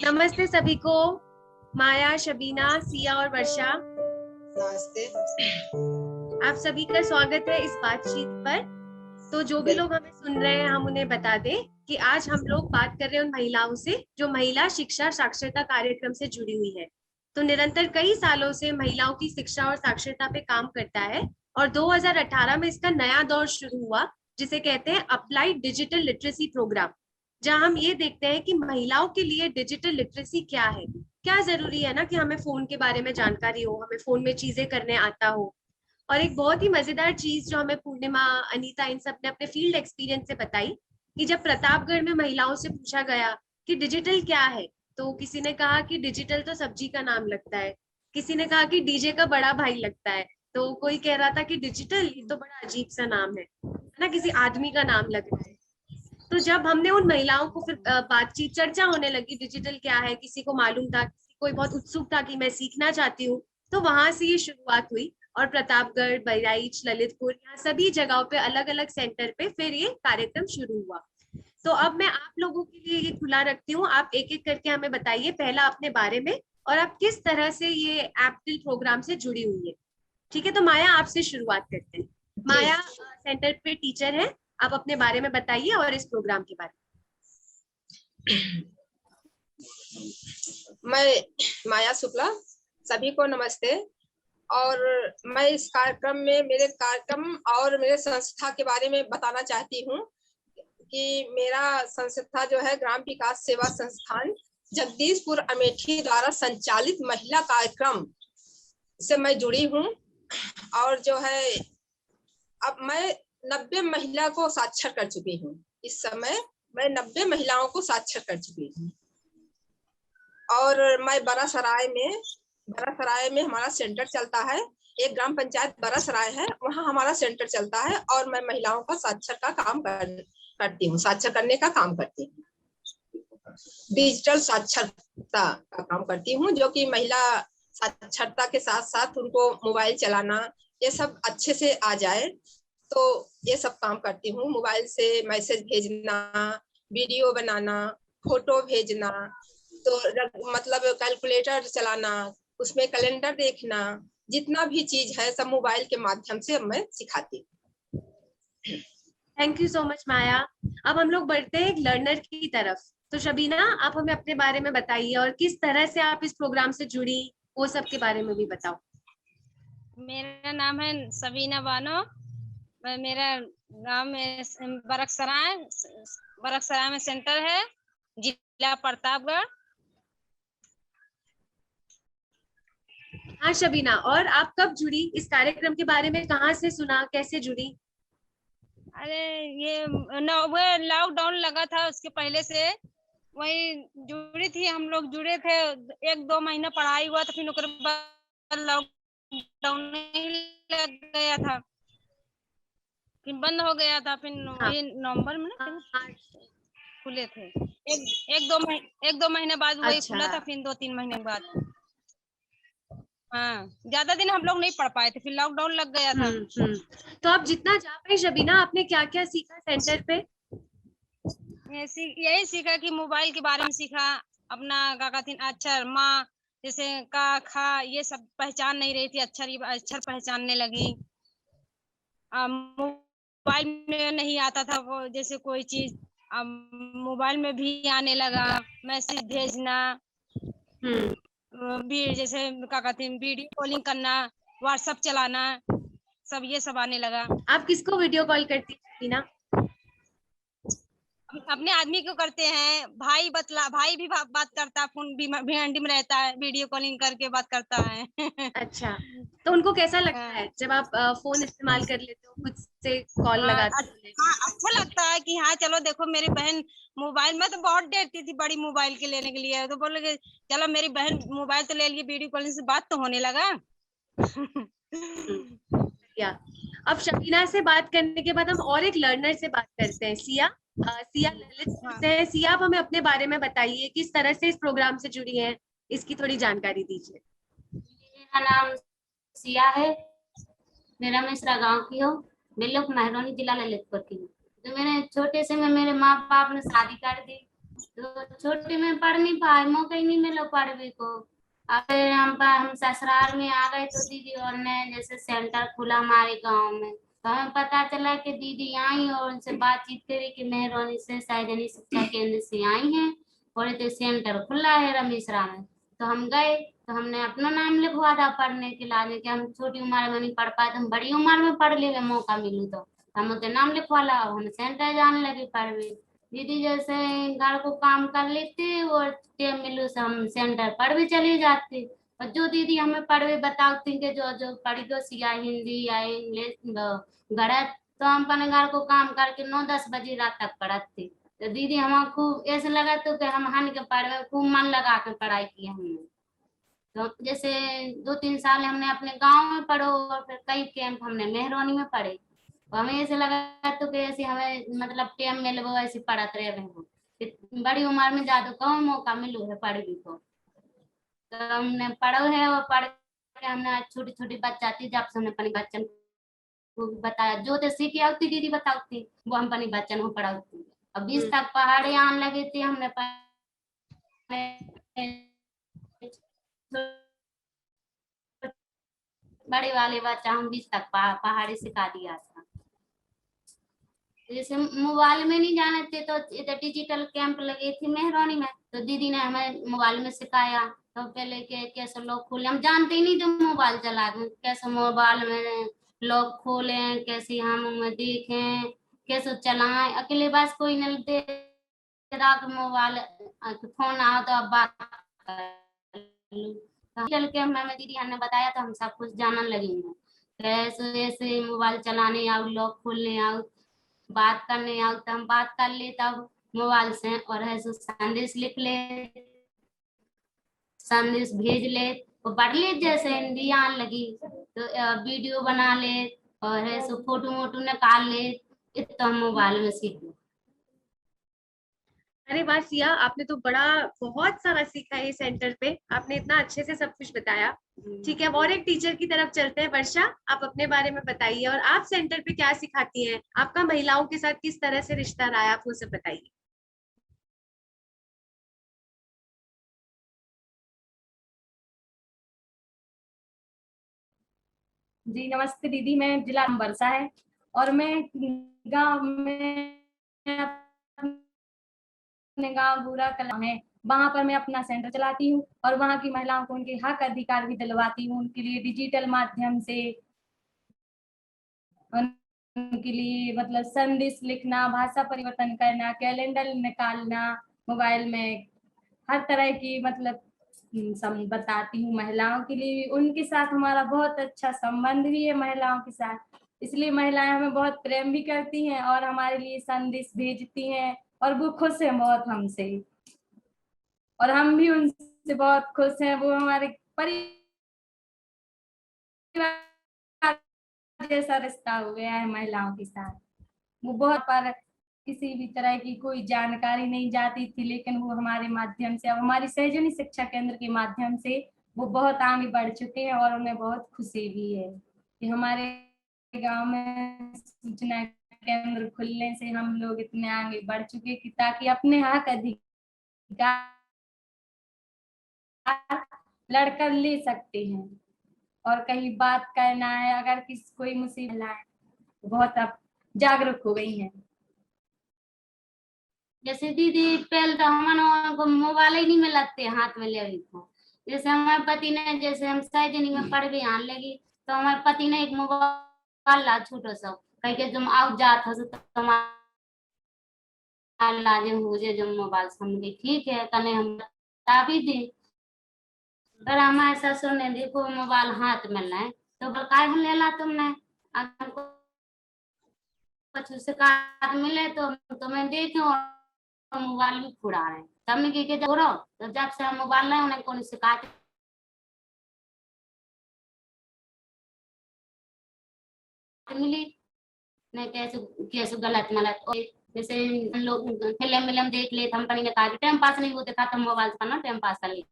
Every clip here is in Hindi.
नमस्ते सभी को। माया, शबीना, सिया और वर्षा, नमस्ते। आप सभी का स्वागत है इस बातचीत पर। तो जो भी लोग हमें सुन रहे हैं, हम उन्हें बता दें कि आज हम लोग बात कर रहे हैं उन महिलाओं से जो महिला शिक्षा साक्षरता कार्यक्रम से जुड़ी हुई है। तो निरंतर कई सालों से महिलाओं की शिक्षा और साक्षरता पे काम करता है और 2018 में इसका नया दौर शुरू हुआ, जिसे कहते हैं अप्लाइड डिजिटल लिटरेसी प्रोग्राम, जहां हम ये देखते हैं कि महिलाओं के लिए डिजिटल लिटरेसी क्या है। क्या जरूरी है ना कि हमें फोन के बारे में जानकारी हो, हमें फोन में चीजें करने आता हो। और एक बहुत ही मजेदार चीज जो हमें पूर्णिमा, अनीता इन सब ने अपने फील्ड एक्सपीरियंस से बताई कि जब प्रतापगढ़ में महिलाओं से पूछा गया कि डिजिटल क्या है, तो किसी ने कहा कि डिजिटल तो सब्जी का नाम लगता है, किसी ने कहा कि डीजे का बड़ा भाई लगता है, तो कोई कह रहा था कि डिजिटल ये तो बड़ा अजीब सा नाम है ना, किसी आदमी का नाम लग रहा है। तो जब हमने उन महिलाओं को फिर बातचीत चर्चा होने लगी डिजिटल क्या है, किसी को मालूम था, किसी कोई बहुत उत्सुक था कि मैं सीखना चाहती हूँ, तो वहां से ये शुरुआत हुई। और प्रतापगढ़, बहराइच, ललितपुर, यहाँ सभी जगहों पे अलग अलग सेंटर पे फिर ये कार्यक्रम शुरू हुआ। तो अब मैं आप लोगों के लिए ये खुला रखती हूँ, आप एक एक करके हमें बताइए पहला अपने बारे में और आप किस तरह से ये एप्टिल प्रोग्राम से जुड़ी हुई है। ठीक है, तो माया आपसे शुरुआत करते हैं। माया सेंटर पे टीचर है, आप अपने बारे में बताइए और इस प्रोग्राम के बारे में। मैं माया शुक्ला, सभी को नमस्ते। और मैं इस कार्यक्रम में मेरे कार्यक्रम और मेरे संस्था के बारे में बताना चाहती हूँ कि मेरा संस्था जो है ग्राम विकास सेवा संस्थान जगदीशपुर अमेठी द्वारा संचालित महिला कार्यक्रम से मैं जुड़ी हूँ। और जो है अब मैं 90 महिला को साक्षर कर चुकी हूँ। इस समय मैं 90 महिलाओं को साक्षर कर चुकी हूँ। और मैं बरासराय में हमारा सेंटर चलता है। एक ग्राम पंचायत बरासराय है, वहाँ हमारा सेंटर चलता है और मैं महिलाओं का साक्षर का काम करती हूँ, साक्षर करने का काम करती हूँ। डिजिटल साक्षरता का काम करती हूँ, जो कि महिला साक्षरता के साथ साथ उनको मोबाइल चलाना ये सब अच्छे से आ जाए, तो ये सब काम करती हूँ। मोबाइल से मैसेज भेजना, वीडियो बनाना, फोटो भेजना, तो मतलब कैलकुलेटर चलाना, उसमें कैलेंडर देखना, जितना भी चीज है सब मोबाइल के माध्यम से मैं सिखाती हूँ। थैंक यू सो मच माया। अब हम लोग बढ़ते हैं एक लर्नर की तरफ। तो शबीना, आप हमें अपने बारे में बताइए और किस तरह से आप इस प्रोग्राम से जुड़ी, वो सब के बारे में भी बताओ। मेरा नाम है सबीना बानो। मेरा गांव में बरकसराय में सेंटर है, जिला प्रतापगढ़। हाँ शबीना, और आप कब जुड़ी इस कार्यक्रम के बारे में, कहाँ से सुना, कैसे जुड़ी? अरे ये वो लॉकडाउन लगा था, उसके पहले से वही जुड़ी थी। हम लोग जुड़े थे, 1-2 महीना पढ़ाई हुआ, तो फिर उसके बाद लॉकडाउन लग गया था, फिर बंद हो गया था। फिर हाँ, वही नवंबर में ना हाँ, खुले थे। एक दो महीने बाद वही अच्छा। खुला था, फिर 2-3 महीने बाद। हाँ, ज्यादा दिन हम लोग नहीं पढ़ पाए थे, फिर लॉकडाउन लग गया था। तो आप जितना जा पाए शबीना, आपने क्या क्या सीखा सेंटर पे? यही सीखा कि मोबाइल के बारे में सीखा, अपना क्या कहते हैं अक्षर, माँ जैसे का खा ये सब पहचान नहीं रही थी, अक्षर पहचानने लगी। मोबाइल में नहीं आता था वो जैसे कोई चीज, अब मोबाइल में भी आने लगा, मैसेज भेजना, जैसे क्या कहते हैं वीडियो कॉलिंग करना, व्हाट्सएप चलाना, सब ये सब आने लगा। आप किसको वीडियो कॉल करती थी ना? अपने आदमी को करते हैं, भाई भी बात करता है, फोन भिंडी में रहता है, वीडियो कॉलिंग करके बात करता है। अच्छा, तो उनको कैसा लगता है जब आप फोन इस्तेमाल कर लेते हो, खुद से कॉल लगाते हो? हाँ, अच्छा लगता है कि हाँ चलो देखो मेरी बहन मोबाइल में तो बहुत डरती थी बड़ी मोबाइल के लेने के लिए, तो बोले चलो मेरी बहन मोबाइल तो ले लिए, वीडियो कॉलिंग से बात तो होने लगा। या अब शबीना से बात करने के बाद हम और एक लर्नर से बात करते हैं, सिया। सिया ललितपुर से है। सिया, आप हमें अपने बारे में बताइए, किस तरह से इस प्रोग्राम से जुड़ी हैं, इसकी थोड़ी जानकारी दीजिए। मेरा नाम सिया है, मेरा मिश्रा गांव की हो, मैं लोग महरौनी जिला ललितपुर की हूँ। तो मेरे छोटे से में मेरे माँ बाप ने शादी कर दी, तो छोटी में पढ़ नहीं पाए, मौका ही नहीं मिला पढ़ने को। अब हम ससुराल में आ गए तो दीदी और ने जैसे सेंटर खुला हमारे गांव में, तो हमें पता चला कि दीदी आई और उनसे बातचीत करी कि मेहरबानी से साइजनी शिक्षा केंद्र से आई हैं और तो सेंटर खुला है रमेशरा में। तो हम गए, तो हमने अपना नाम लिखवा था पढ़ने के लिए कि हम छोटी उम्र में नहीं पढ़ पाए, तो हम बड़ी उम्र में पढ़ ले मौका मिलू तो हम उसके नाम लिखवा ला, हम सेंटर जाने लगे पढ़ने। दीदी जैसे घर को काम कर लेते और टाइम मिलू से हम सेंटर पढ़ भी चले जाते। और जो दीदी हमें पढ़ बताती कि जो जो पढ़ी दो सिया हिंदी या इंग्लिश गणित, तो हम अपने घर को काम करके 9-10 बजे रात तक पढ़ते। तो दीदी हमारा खूब ऐसे लगा तो कि हम हन के पढ़ खूब मन लगा के पढ़ाई की हमने। तो जैसे 2-3 साल हमने अपने गांव में पढ़ो और फिर कई कैंप हमने मेहरौनी में पढ़े। तो हमें ऐसे लगा तो कि ऐसे हमें मतलब टाइम मिले वो ऐसे पढ़ते रहे हो, बड़ी उम्र में ज्यादा कम मौका मिलो है पढ़ भी को। तो हमने पढ़ो है और पढ़ के हमने छोटी छोटी बच्चा थी जब से हमने अपने बच्चन को भी बताया, जो तो सीखी आती दीदी बताती वो हम अपने बच्चन को पढ़ाती। अब 20 तक पहाड़े आने लगे थे, हमने बड़े वाले बच्चा हम 20 तक पहाड़ी सिखा दिया था। जैसे मोबाइल में नहीं जाने थे तो इधर डिजिटल कैंप लगे थी मेहरौनी में, तो दीदी ने हमें मोबाइल में सिखाया। तो पहले के कैसे लॉक खोले हम जानते ही नहीं थे, मोबाइल चला कैसे मोबाइल में लॉक खोले, कैसे हम देखें, कैसे चलाएं, अकेले बस कोई नहीं दे रात मोबाइल फोन आओ तो अब बात चल के हमें दीदी ने बताया तो हम सब कुछ जानने लगे हैं। कैसे ऐसे मोबाइल चलाने आओ, लॉक खोलने आओ, बात करने आओ तो हम बात कर ले तब मोबाइल से, और है सो संदेश लिख ले, संदेश भेज ले और पढ़ ले। जैसे हिंदी आने लगी तो वीडियो बना ले और है सो फोटो वोटो निकाल ले, इतना मोबाइल में सीख लो। अरे वाह सिया, आपने तो बड़ा बहुत सारा सीखा है सेंटर पे, आपने इतना अच्छे से सब कुछ बताया। ठीक है, अब और एक टीचर की तरफ चलते हैं। वर्षा, आप अपने बारे में बताइए और आप सेंटर पे क्या सिखाती हैं, आपका महिलाओं के साथ किस तरह से रिश्ता रहा है, आप वो सब बताइए। जी नमस्ते दीदी, मैं जिला वर्षा है और मैं गांव में अपने गांव बुरा कला है, वहां पर मैं अपना सेंटर चलाती हूँ और वहां की महिलाओं को उनके हक अधिकार भी दिलवाती हूँ। उनके लिए डिजिटल माध्यम से उनके लिए मतलब संदेश लिखना, भाषा परिवर्तन करना, कैलेंडर निकालना मोबाइल में, हर तरह की मतलब बताती हूँ महिलाओं के लिए। उनके साथ हमारा बहुत अच्छा संबंध भी है महिलाओं के साथ, इसलिए महिलाएं हमें बहुत प्रेम भी करती हैं और हमारे लिए संदेश भेजती हैं और वो खुश है बहुत हमसे और हम भी उनसे बहुत खुश हैं। वो हमारे परिवार जैसा रिश्ता हो गया है महिलाओं के साथ। वो बहुत पर किसी भी तरह की कोई जानकारी नहीं जाती थी, लेकिन वो हमारे माध्यम से, अब हमारी सहजनी शिक्षा केंद्र के माध्यम से वो बहुत आगे बढ़ चुके हैं और उन्हें बहुत खुशी भी है कि हमारे गांव में सूचना केंद्र खुलने से हम लोग इतने आगे बढ़ चुके कि ताकि अपने हक अधिकार लड़कर ले सकते हैं। और कहीं बात करना है, अगर किसी कोई मुसीबत है, बहुत अब जागरूक हो गई हैं। जैसे दीदी पहले तो हमारे मोबाइल ही नहीं मिलते हाथ में ले अभी तो, जैसे हमारे पति ने, जैसे हम सैजनी में पढ़ भी आने लगी तो हमारे पति ने एक मोबाइल ला छोटा सा, कह के तुम आओ जात हो तो लाजे मुझे जो मोबाइल समझे ठीक है कने हम बता भी दी। पर हमारे ससुर ने देखो मोबाइल हाथ में लाए तो बोल काय हम ले ला तुमने, हमको कुछ शिकायत मिले तो मैं देखे और मोबाइल भी छुड़ा रहे, तब मैं के जोड़ो तो जब से हम मोबाइल लाए उन्हें कौन शिकायत मिली नहीं, कैसे कैसे गलत मलत। और जैसे लोग फिल्म विलम देख ले, कंपनी ने कहा टाइम पास नहीं होते था तो मोबाइल से करना टाइम पास कर ले।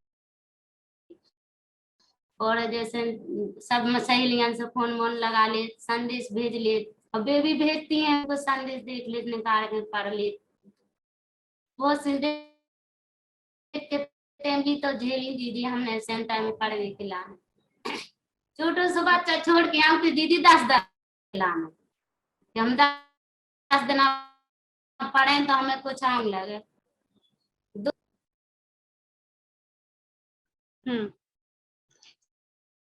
और जैसे सब सहेलियां से फोन वोन लगा ले, संदेश भेज ले, और वे भी भेजती हैं कुछ संदेश देख ले, निकाल के पढ़ ले, वो सीधे भी तो झेली दीदी, हमने सेंटर में पढ़वे के लाना छोटो से बच्चा छोड़ के हम दीदी 10 लाना, हम 10 दिन पढ़े तो हमें कुछ आम लगे।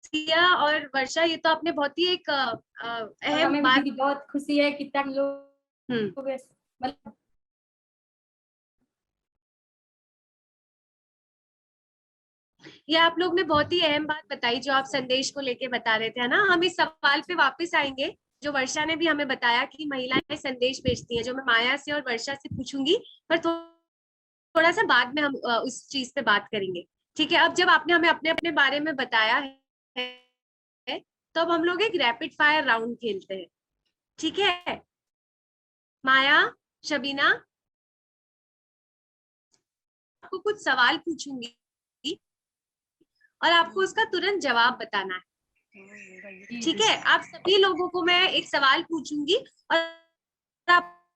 सिया और वर्षा, ये तो आपने बहुत ही एक अहम हमें बात। दीदी बहुत खुशी है कि तक लोग मतलब ये आप लोग ने बहुत ही अहम बात बताई जो आप संदेश को लेके बता रहे थे, है ना। हम इस सवाल पे वापस आएंगे जो वर्षा ने भी हमें बताया कि महिलाएं संदेश भेजती हैं, जो मैं माया से और वर्षा से पूछूंगी, पर थोड़ा सा बाद में हम उस चीज पे बात करेंगे। ठीक है, अब जब आपने हमें अपने अपने बारे में बताया है तो अब हम लोग एक रैपिड फायर राउंड खेलते हैं। ठीक है माया, शबीना, आपको कुछ सवाल पूछूंगी और आपको उसका तुरंत जवाब बताना है। ठीक है, आप सभी लोगों को मैं एक सवाल पूछूंगी और आपको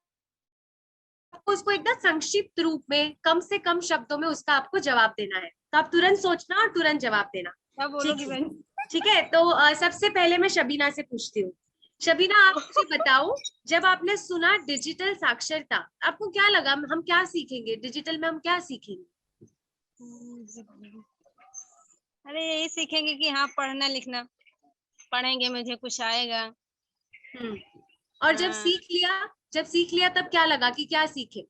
उसको एकदम संक्षिप्त रूप में, कम से कम शब्दों में उसका आपको जवाब देना है। तो आप तुरंत सोचना और तुरंत जवाब देना। ठीक है, तो सबसे पहले मैं शबीना से पूछती हूँ। शबीना, आप मुझे बताओ, जब आपने सुना डिजिटल साक्षरता, आपको क्या लगा? हम क्या सीखेंगे डिजिटल में? हम क्या सीखेंगे? अरे यही सीखेंगे कि हाँ पढ़ना लिखना, पढ़ेंगे मुझे कुछ आएगा। और जब सीख लिया तब क्या लगा कि क्या सीखे?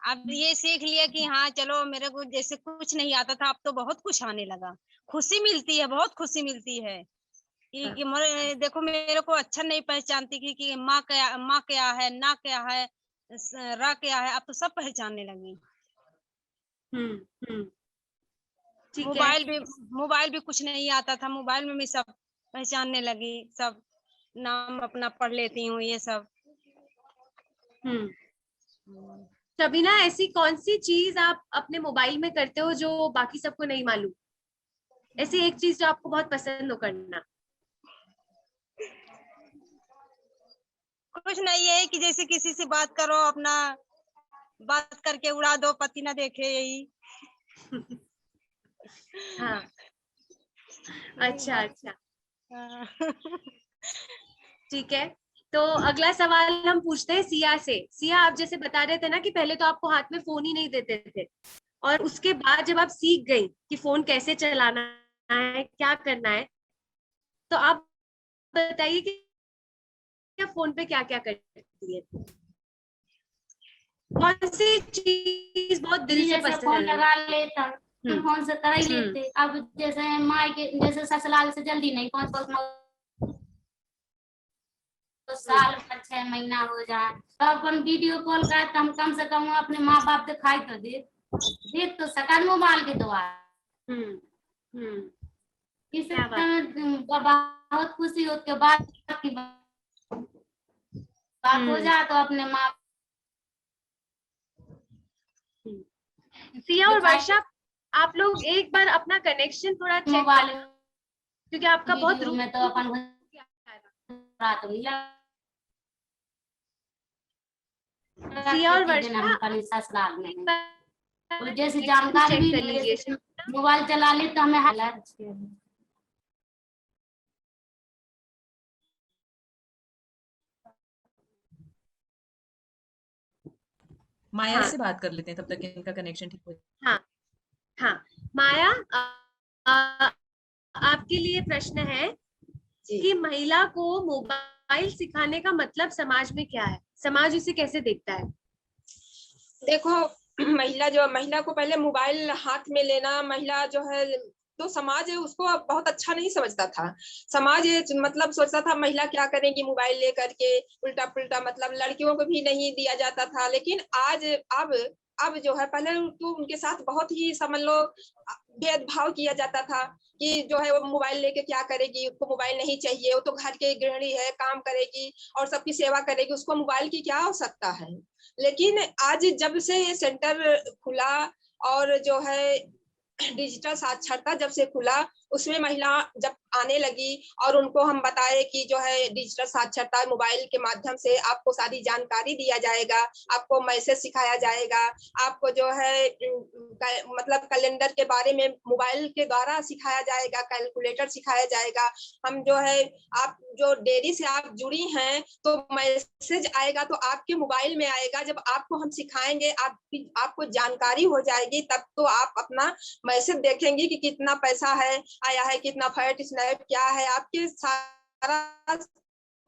अब ये सीख लिया कि हाँ चलो मेरे को जैसे कुछ नहीं आता था, अब तो बहुत कुछ आने लगा। खुशी मिलती है, बहुत खुशी मिलती है कि देखो मेरे को अच्छा नहीं पहचानती थी कि माँ क्या है, ना क्या है, रा क्या है, अब तो सब पहचानने लगी। मोबाइल भी कुछ नहीं आता था, मोबाइल में भी सब पहचानने लगी, सब नाम अपना पढ़ लेती हूँ ये सब। शबीना, ऐसी कौन सी चीज आप अपने मोबाइल में करते हो जो बाकी सबको नहीं मालूम? ऐसी एक चीज जो आपको बहुत पसंद हो करना। कुछ नहीं है कि जैसे किसी से बात करो, अपना बात करके उड़ा दो, पति ना देखे, यही। हाँ, अच्छा। ठीक है, तो अगला सवाल हम पूछते हैं सिया से। सिया, आप जैसे बता रहे थे ना कि पहले तो आपको हाथ में फोन ही नहीं देते थे, और उसके बाद जब आप सीख गई कि फोन कैसे चलाना है, क्या करना है, तो आप बताइए कि फोन पे क्या क्या करती है? कौन सी चीज बहुत दिल से पसंद फोन है? लगा लेता फोन से कर ही लेते। अब जैसे माँ के जैसे ससुराल से जल्दी नहीं पहुंच तो साल भर 6 महीना हो जाए तो अपन वीडियो कॉल कर तो हम कम से कम अपने माँ बाप दिखाई तो देख तो सका मोबाइल के द्वारा। इससे बहुत खुशी होती है, बात की बात हो जाए तो अपने माँ। सिया और वर्षा, आप लोग एक बार अपना कनेक्शन थोड़ा चेक करना, क्योंकि आपका बहुत रूम में तो अपन रात सिया और वर्षा ससुराल में तो जैसे जानकारी भी कर लीजिए, मोबाइल चला ले तो हमें हालत। माया से बात कर लेते हैं तब तक इनका कनेक्शन ठीक हो जाए। हाँ, माया, आपके लिए प्रश्न है कि महिला को मोबाइल सिखाने का मतलब समाज में क्या है? समाज उसे कैसे देखता है? देखो, महिला को पहले मोबाइल हाथ में लेना, महिला जो है तो समाज उसको बहुत अच्छा नहीं समझता था। समाज मतलब सोचता था महिला क्या करेंगी मोबाइल लेकर के, उल्टा पुल्टा, मतलब लड़कियों को भी नहीं दिया जाता था। लेकिन अब जो है, पहले तो उनके साथ बहुत ही समझ लो भेदभाव किया जाता था कि जो है वो मोबाइल लेके क्या करेगी, उसको मोबाइल नहीं चाहिए, वो तो घर की गृहिणी है, काम करेगी और सबकी सेवा करेगी, उसको मोबाइल की क्या आवश्यकता है। लेकिन आज जब से ये सेंटर खुला और जो है डिजिटल साक्षरता जब से खुला, उसमें महिला जब आने लगी और उनको हम बताए कि जो है डिजिटल साक्षरता मोबाइल के माध्यम से आपको सारी जानकारी दिया जाएगा, आपको मैसेज सिखाया जाएगा, आपको जो है मतलब कैलेंडर के बारे में मोबाइल के द्वारा सिखाया जाएगा, कैलकुलेटर सिखाया जाएगा। हम जो है आप जो डेयरी से आप जुड़ी हैं तो मैसेज आएगा तो आपके मोबाइल में आएगा, जब आपको हम सिखाएंगे आपको जानकारी हो जाएगी, तब तो आप अपना मैसेज देखेंगे कि कितना पैसा है आया है, कितना फैट स्नैप क्या है, आपके सारा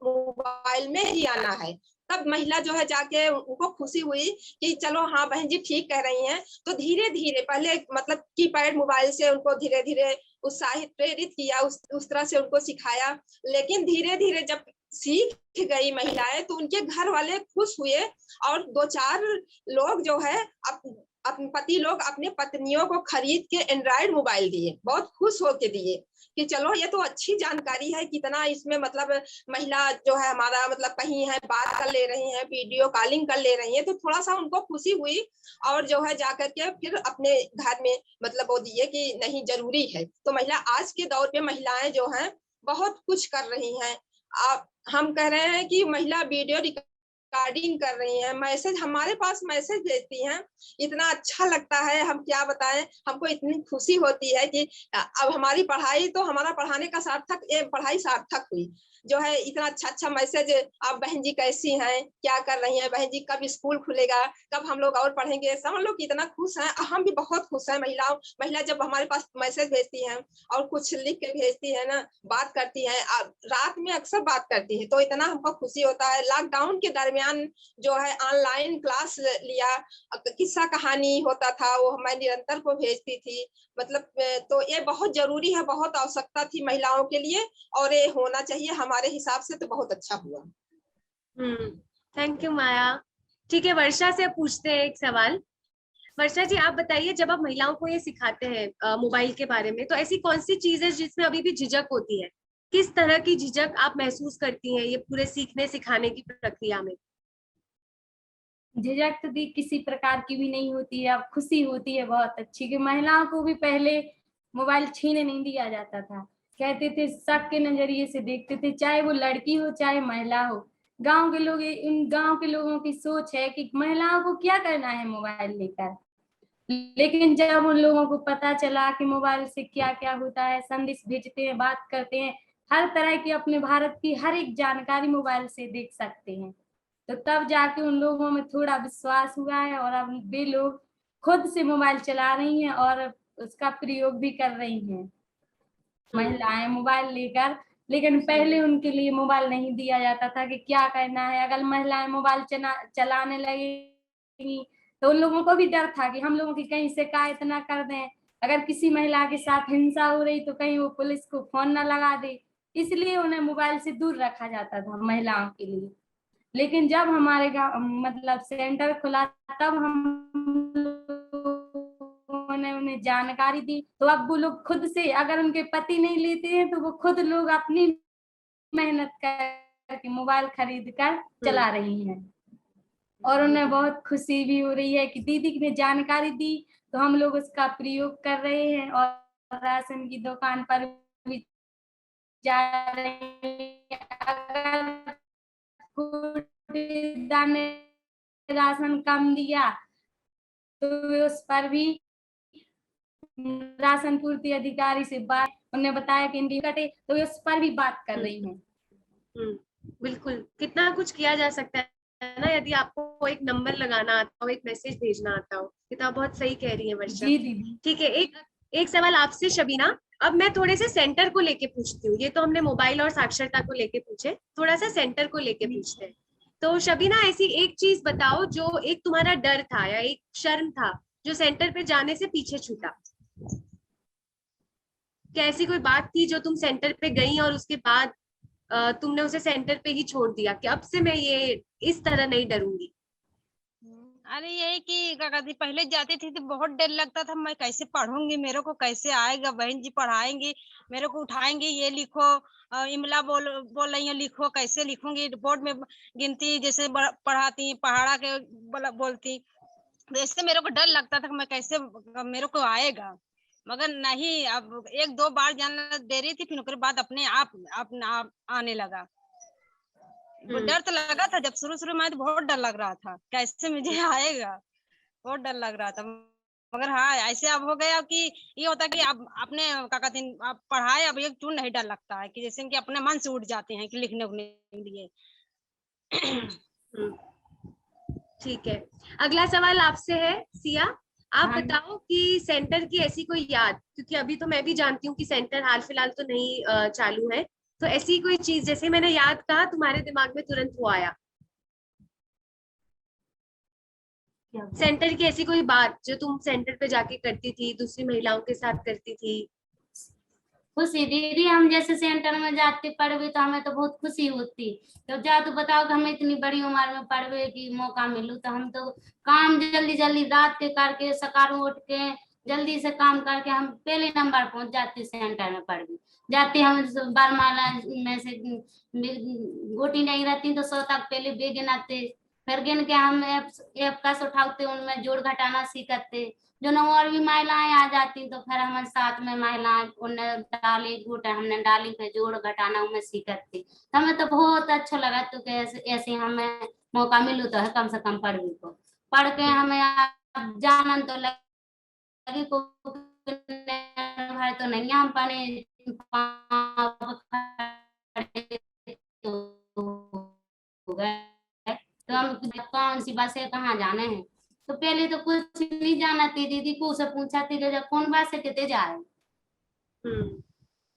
मोबाइल में ही आना है। तब महिला जो है जाके उनको खुशी हुई कि चलो हाँ बहन जी ठीक कह रही हैं। तो धीरे धीरे पहले मतलब कीपैड मोबाइल से उनको धीरे धीरे उत्साहित प्रेरित किया, उस तरह से उनको सिखाया। लेकिन धीरे धीरे जब सीख गई महिलाएं तो उनके घर वाले खुश हुए और 2-4 लोग जो है अपने पति लोग अपने पत्नियों को खरीद के एंड्रॉइड मोबाइल दिए, बहुत खुश होके दिए कि चलो ये तो अच्छी जानकारी है, कितना इसमें मतलब महिला जो है हमारा मतलब कहीं है बात कर ले रही है, वीडियो कॉलिंग कर ले रही है, तो थोड़ा सा उनको खुशी हुई और जो है जाकर के फिर अपने घर में मतलब वो दिए कि नहीं जरूरी है। तो महिला आज के दौर पे महिलाएं जो हैं बहुत कुछ कर रही हैं। आप हम कह रहे हैं कि महिला वीडियो रिकॉर्डिंग कर रही हैं, मैसेज हमारे पास मैसेज भेजती हैं, इतना अच्छा लगता है, हम क्या बताएं, हमको इतनी खुशी होती है कि अब हमारी पढ़ाई तो हमारा पढ़ाने का सार्थक, ये पढ़ाई सार्थक हुई जो है। इतना अच्छा मैसेज, आप बहन जी कैसी हैं, क्या कर रही हैं बहन जी, कब स्कूल खुलेगा, कब हम लोग और पढ़ेंगे, सब लोग इतना खुश हैं, हम भी बहुत खुश हैं। महिला जब हमारे पास मैसेज भेजती हैं और कुछ लिख के भेजती है ना, बात करती है, रात में अक्सर बात करती है, तो इतना हमको खुशी होता है। लॉकडाउन के दरमियान जो है ऑनलाइन क्लास लिया, किस्सा कहानी होता था वो मैं निरंतर को भेजती थी, मतलब तो ये बहुत जरूरी है, बहुत आवश्यकता थी महिलाओं के लिए और ये होना चाहिए हमारे हिसाब से, तो बहुत अच्छा हुआ। थैंक यू माया। ठीक है, वर्षा से पूछते हैं एक सवाल। वर्षा जी आप बताइए, जब आप महिलाओं को ये सिखाते हैं मोबाइल के बारे में, तो ऐसी कौन सी चीज है जिसमें अभी भी झिझक होती है? किस तरह की झिझक आप महसूस करती हैं ये पूरे सीखने सिखाने की प्रक्रिया में? झिझक तो दी किसी प्रकार की भी नहीं होती है, अब खुशी होती है बहुत अच्छी कि महिलाओं को भी पहले मोबाइल छीने नहीं दिया जाता था, कहते थे शक के नजरिए से देखते थे, चाहे वो लड़की हो चाहे महिला हो। गांव के लोग, इन गांव के लोगों की सोच है कि महिलाओं को क्या करना है मोबाइल लेकर, लेकिन जब उन लोगों को पता चला कि मोबाइल से क्या क्या होता है, संदेश भेजते हैं, बात करते हैं, हर तरह की अपने भारत की हर एक जानकारी मोबाइल से देख सकते हैं, तो तब जाके उन लोगों में थोड़ा विश्वास हुआ है और अब वे लोग खुद से मोबाइल चला रही हैं और उसका प्रयोग भी कर रही हैं महिलाएं मोबाइल लेकर। लेकिन पहले उनके लिए मोबाइल नहीं दिया जाता था कि क्या करना है। अगर महिलाएं मोबाइल चलाने लगेंगी तो उन लोगों को भी डर था कि हम लोगों की कहीं शिकायत ना कर दें, अगर किसी महिला के साथ हिंसा हो रही तो कहीं वो पुलिस को फोन ना लगा दे, इसलिए उन्हें मोबाइल से दूर रखा जाता था महिलाओं के लिए। लेकिन जब हमारे गाँव मतलब सेंटर खुला तब हम उन्हें जानकारी दी, तो अब वो लोग खुद से, अगर उनके पति नहीं लेते हैं तो वो खुद लोग अपनी मेहनत करके मोबाइल खरीद कर चला रही हैं और उन्हें बहुत खुशी भी हो रही है कि दीदी ने जानकारी दी तो हम लोग उसका प्रयोग कर रहे हैं और राशन की दुकान पर भी जा रहे हैं। दाने राशन कम दिया तो उस पर भी राशन पूर्ति अधिकारी से बात, उन्हें बताया कि इनकी कटे तो उस पर भी बात कर रही हैं। बिल्कुल, कितना कुछ किया जा सकता है ना, यदि आपको एक नंबर लगाना आता हो, एक मैसेज भेजना आता हो। ये तो आप बहुत सही कह रही है वर्षा। जी दीदी। ठीक है, एक सवाल आपसे शबीना, अब मैं थोड़े से सेंटर को लेके पूछती हूँ। ये तो हमने मोबाइल और साक्षरता को लेके पूछे, थोड़ा सा सेंटर को लेके पूछते हैं। तो शबीना ऐसी एक चीज बताओ जो एक तुम्हारा डर था या एक शर्म था जो सेंटर पे जाने से पीछे छूटा। क्या ऐसी कोई बात थी जो तुम सेंटर पे गई और उसके बाद तुमने उसे सेंटर पे ही छोड़ दिया कि अब से मैं ये इस तरह नहीं डरूंगी? अरे यही कि कहती पहले जाती थी तो बहुत डर लगता था, मैं कैसे पढ़ूंगी, मेरे को कैसे आएगा, बहन जी पढ़ाएंगी, मेरे को उठाएंगे, ये लिखो, इमला बोल रही है लिखो, कैसे लिखूंगी, बोर्ड में गिनती जैसे पढ़ाती पहाड़ा के बोलती, तो इससे मेरे को डर लगता था कि मैं कैसे मेरे को आएगा। मगर नहीं, अब एक दो बार जाना दे रही थी, फिर उसके बाद अपने आप आने लगा। वो डर तो लगा था, जब शुरू में तो बहुत डर लग रहा था, कैसे मुझे आएगा, बहुत डर लग रहा था। मगर हाँ, ऐसे अब हो गया कि ये होता कि अब अपने क्या कहते हैं, आप पढ़ाए अब एक चून नहीं डर लगता है, कि जैसे कि अपने मन से उठ जाते हैं कि लिखने उखने के लिए। ठीक है, अगला सवाल आपसे है सिया। आप हाँ। बताओ कि सेंटर की ऐसी कोई याद, क्योंकि अभी तो मैं भी जानती हूँ कि सेंटर हाल फिलहाल तो नहीं चालू है, तो ऐसी कोई चीज जैसे मैंने याद कहा तुम्हारे दिमाग में तुरंत वो आया, सेंटर की ऐसी कोई बात जो तुम सेंटर पे जाके करती थी, दूसरी महिलाओं के साथ करती थी। खुशी दीदी, हम जैसे सेंटर में जाते पढ़वे तो हमें तो बहुत खुशी होती। तो जा तो बताओ कि हमें इतनी बड़ी उम्र में पढ़वे की मौका मिलू, तो हम तो काम जल्दी जल्दी रात के करके सकारों उठ के जल्दी से काम करके हम पहले नंबर पहुंच जाते सेंटर में पढ़वे जाते। हम बरमाला में से गोटी नहीं रहती तो 100 तक पहले बे गिनाते, फिर गिन के हम ऐप का उठाते, उनमें जोड़ घटाना सीखते। जो न और भी महिलाएं आ जाती तो फिर हमारे साथ में महिलाएं उन्हें डाली गुट हमने डाली पे जोड़ घटाना उनमें सीखती। तो हमें तो बहुत अच्छा लगा, तो कैसे ऐसे हमें मौका मिलू तो है कम से कम पढ़ को पढ़ के हमें अब जानन तो लगी को है तो नहीं हम पढ़े हो गए, तो हम कौन सी बस है कहाँ जाने हैं। तो पहले तो कुछ नहीं जाना थी, दीदी को से पूछा थी कि कौन बस से कितने जा रहे हैं।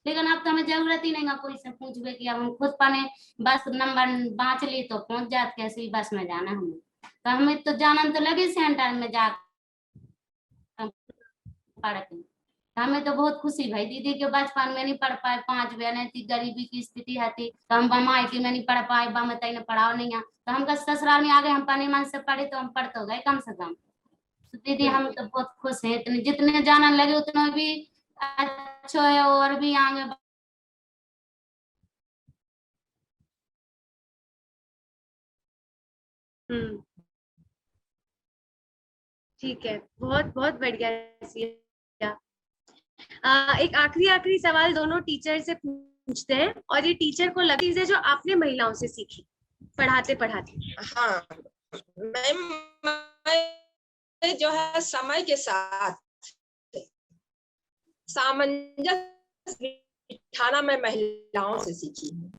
लेकिन अब तो हमें जरूरत ही नहीं है कोई से पूछबे कि अब हम खुद पने बस नंबर बाँच ली तो पहुंच जात कैसे भी बस में जाना हमें। तो हमें तो जानन तो लगे सेंटर में जा पढ़ के। हमें तो बहुत खुशी भाई दीदी के बचपन में नहीं पढ़ पाए, 5 बहनें थी, गरीबी की स्थिति थी, तो हम बमाई की में नहीं पढ़ पाए, बम तई पढ़ाओ नहीं है, तो हम ससुराल में आ गए, हम पानी मन से पढ़े तो हम पढ़ तो गए कम से कम। तो दीदी हम तो बहुत खुश है, इतने जितने जानने लगे उतना भी अच्छा है, और भी आगे ठीक है, बहुत बहुत बढ़िया सिया। एक आखिरी सवाल दोनों टीचर से पूछते हैं, और ये टीचर को लगी चीज है जो आपने महिलाओं से सीखी पढ़ाते पढ़ाते। हाँ मैम, मैं जो है समय के साथ सामंजस्य बिठाना मैं महिलाओं से सीखी हूँ।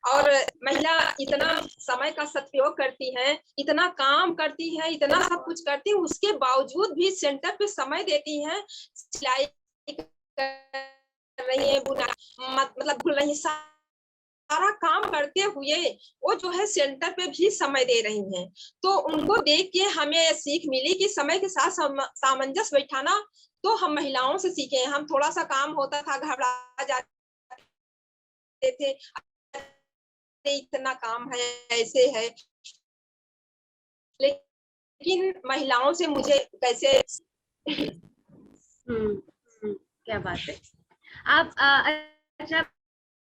और महिला इतना समय का सदुपयोग करती है, इतना काम करती है, इतना सब कुछ करती है, उसके बावजूद भी सेंटर पे समय देती है, सिलाई कर रही है, बुना मतलब भूल रही, सारा काम करते हुए वो जो है सेंटर पे भी समय दे रही हैं। तो उनको देख के हमें सीख मिली कि समय के साथ सामंजस्य बैठाना तो हम महिलाओं से सीखे। हम थोड़ा सा काम होता था घबरा जाते थे, इतना काम है, ऐसे है, लेकिन महिलाओं से मुझे कैसे क्या बात है। आप अच्छा,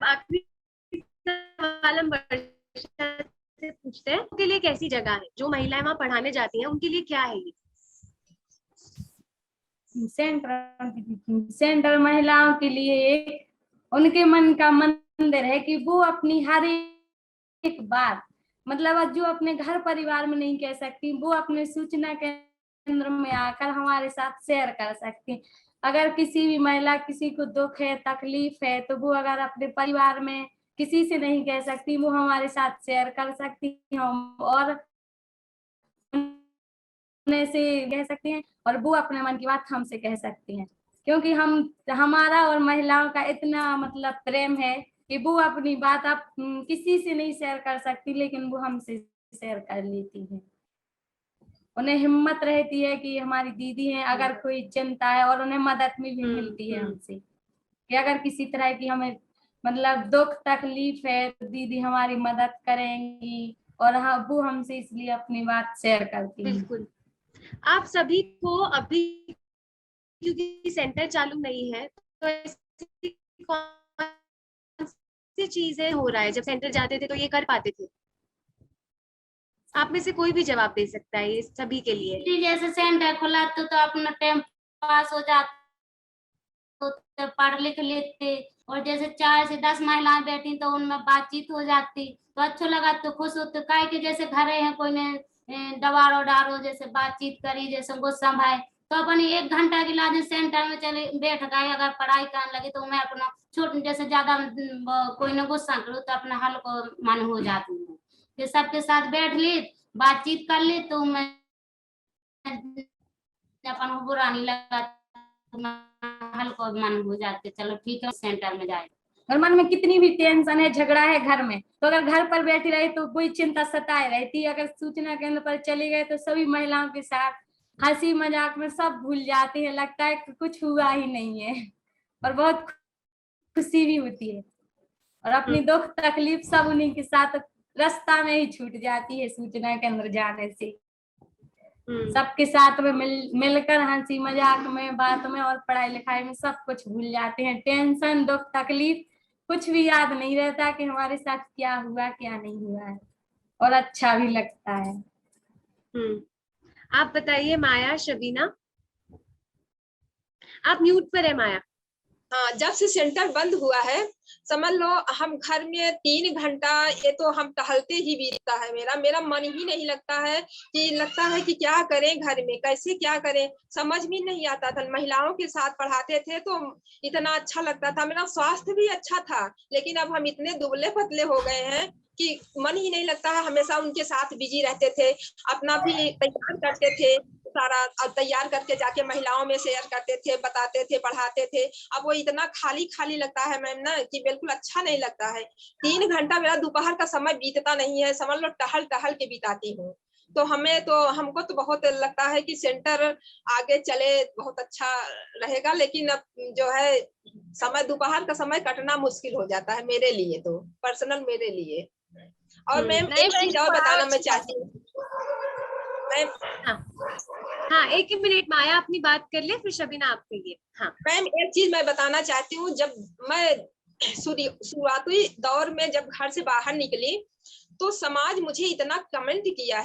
आखिरी सवाल हम वर्षा से पूछते हैं, उनके लिए कैसी जगह है, जो महिलाएं वहां पढ़ाने जाती हैं उनके लिए क्या है ये? सेंटर महिलाओं के लिए एक उनके मन का मंदिर है कि वो अपनी हर एक बात, मतलब जो अपने घर परिवार में नहीं कह सकती, वो अपने सूचना केंद्र में आकर हमारे साथ शेयर कर सकती। अगर किसी भी महिला किसी को दुख है, तकलीफ है, तो वो अगर अपने परिवार में किसी से नहीं कह सकती, वो हमारे साथ शेयर कर सकती हैं और से कह सकते हैं, और वो अपने मन की बात हमसे कह सकती हैं, क्योंकि हमारा और महिलाओं का इतना मतलब प्रेम है कि वो अपनी बात आप किसी से नहीं शेयर कर सकती, लेकिन वो हमसे शेयर कर लेती है। उन्हें हिम्मत रहती है कि हमारी दीदी हैं, अगर कोई चिंता है, और उन्हें मदद में भी मिलती है हमसे कि अगर किसी तरह की हमें मतलब दुख तकलीफ है तो दीदी हमारी मदद करेंगी, और हाँ वो हमसे इसलिए अपनी बात शेयर करती हैं। बिल्कुल। आप सभी को अभी क्योंकि सेंटर चालू नहीं है, तो ऐसी कौन सी चीजें हो रहा है, जब सेंटर जाते थे तो ये कर पाते थे? आप में से कोई भी जवाब दे सकता है, ये सभी के लिए। जैसे सेंटर खुला तो अपना टाइम पास हो जाता तो पढ़ लिख लेते, और जैसे 4 से 10 महिलाएं बैठी तो उनमें बातचीत हो जाती तो अच्छा लगा, तो खुश होते काहे कि जैसे घरे हैं कोई ने डबारो डारो जैसे बातचीत करी जैसे गुस्सा भाई, तो अपन 1 घंटा के लिए सेंटर में चले बैठ गए, अगर पढ़ाई करने लगे तो मैं अपना छोट जैसे ज्यादा कोई ने गुस्सा करो तो अपना हल को मन हो जाती है, कि सबके साथ बैठ ली बातचीत कर ली तो मैं अपन को बुरा नहीं लगा, तो हल्का मन हो जाते चलो ठीक है सेंटर में जाए। और मन में कितनी भी टेंशन है, झगड़ा है घर में, तो अगर घर पर बैठी रही तो कोई चिंता सताए रहती, अगर सूचना केंद्र पर चली गए तो सभी महिलाओं के साथ हंसी मजाक में सब भूल जाते हैं, लगता है कि कुछ हुआ ही नहीं है, और बहुत खुशी भी होती है, और अपनी दुख तकलीफ सब उन्हीं के साथ रास्ता में ही छूट जाती है सूचना केंद्र जाने से। सबके साथ में मिलकर हंसी मजाक में बात में और पढ़ाई लिखाई में सब कुछ भूल जाते हैं, टेंशन दुख तकलीफ कुछ भी याद नहीं रहता कि हमारे साथ क्या हुआ क्या नहीं हुआ है, और अच्छा भी लगता है। आप बताइए माया, शबीना आप म्यूट पर है माया। हाँ, जब से सेंटर बंद हुआ है समझ लो हम घर में 3 घंटा ये तो हम टहलते ही बीतता है, मेरा मन ही नहीं लगता है, कि लगता है कि क्या करें घर में, कैसे क्या करें समझ में नहीं आता था। महिलाओं के साथ पढ़ाते थे तो इतना अच्छा लगता था, मेरा स्वास्थ्य भी अच्छा था, लेकिन अब हम इतने दुबले पतले हो गए हैं कि मन ही नहीं लगता है, हमेशा उनके साथ बिजी रहते थे, अपना भी तैयार करते थे सारा, तैयार करके जाके महिलाओं में शेयर करते थे, बताते थे, पढ़ाते थे। अब वो इतना खाली खाली लगता है मैम ना कि बिल्कुल अच्छा नहीं लगता है। 3 घंटा मेरा दोपहर का समय बीतता नहीं है, समझ लो टहल टहल के बिताती हूँ। तो हमको तो बहुत लगता है कि सेंटर आगे चले बहुत अच्छा रहेगा, लेकिन अब जो है समय दोपहर का समय कटना मुश्किल हो जाता है मेरे लिए, तो पर्सनल मेरे लिए। और मैम एक चीज और बताना मैं चाहती हूँ मैम। हाँ 1 मिनट माया अपनी बात कर ले, फिर शबीना आप कहिए। हाँ मैम एक चीज मैं बताना चाहती हूँ, जब मैं शुरुआती दौर में जब घर से बाहर निकली तो समाज मुझे इतना कमेंट किया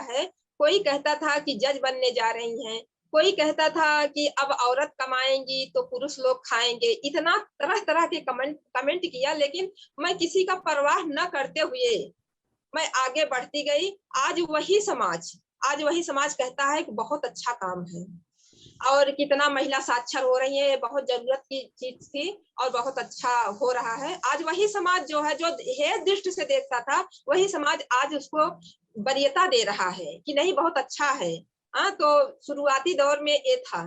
है, कोई कहता था कि जज बनने जा रही हैं, कोई कहता था कि अब औरत कमाएंगी तो पुरुष लोग खाएंगे, इतना तरह तरह के कमेंट किया, लेकिन मैं किसी का परवाह न करते हुए मैं आगे बढ़ती गई। आज वही समाज कहता है कि बहुत अच्छा काम है, और कितना महिला साक्षर हो रही है, बहुत जरूरत की चीज थी और बहुत अच्छा हो रहा है। आज वही समाज जो है, जो हेय दृष्टि से देखता था, वही समाज आज उसको वरीयता दे रहा है कि नहीं बहुत अच्छा है। हाँ, तो शुरुआती दौर में ये था,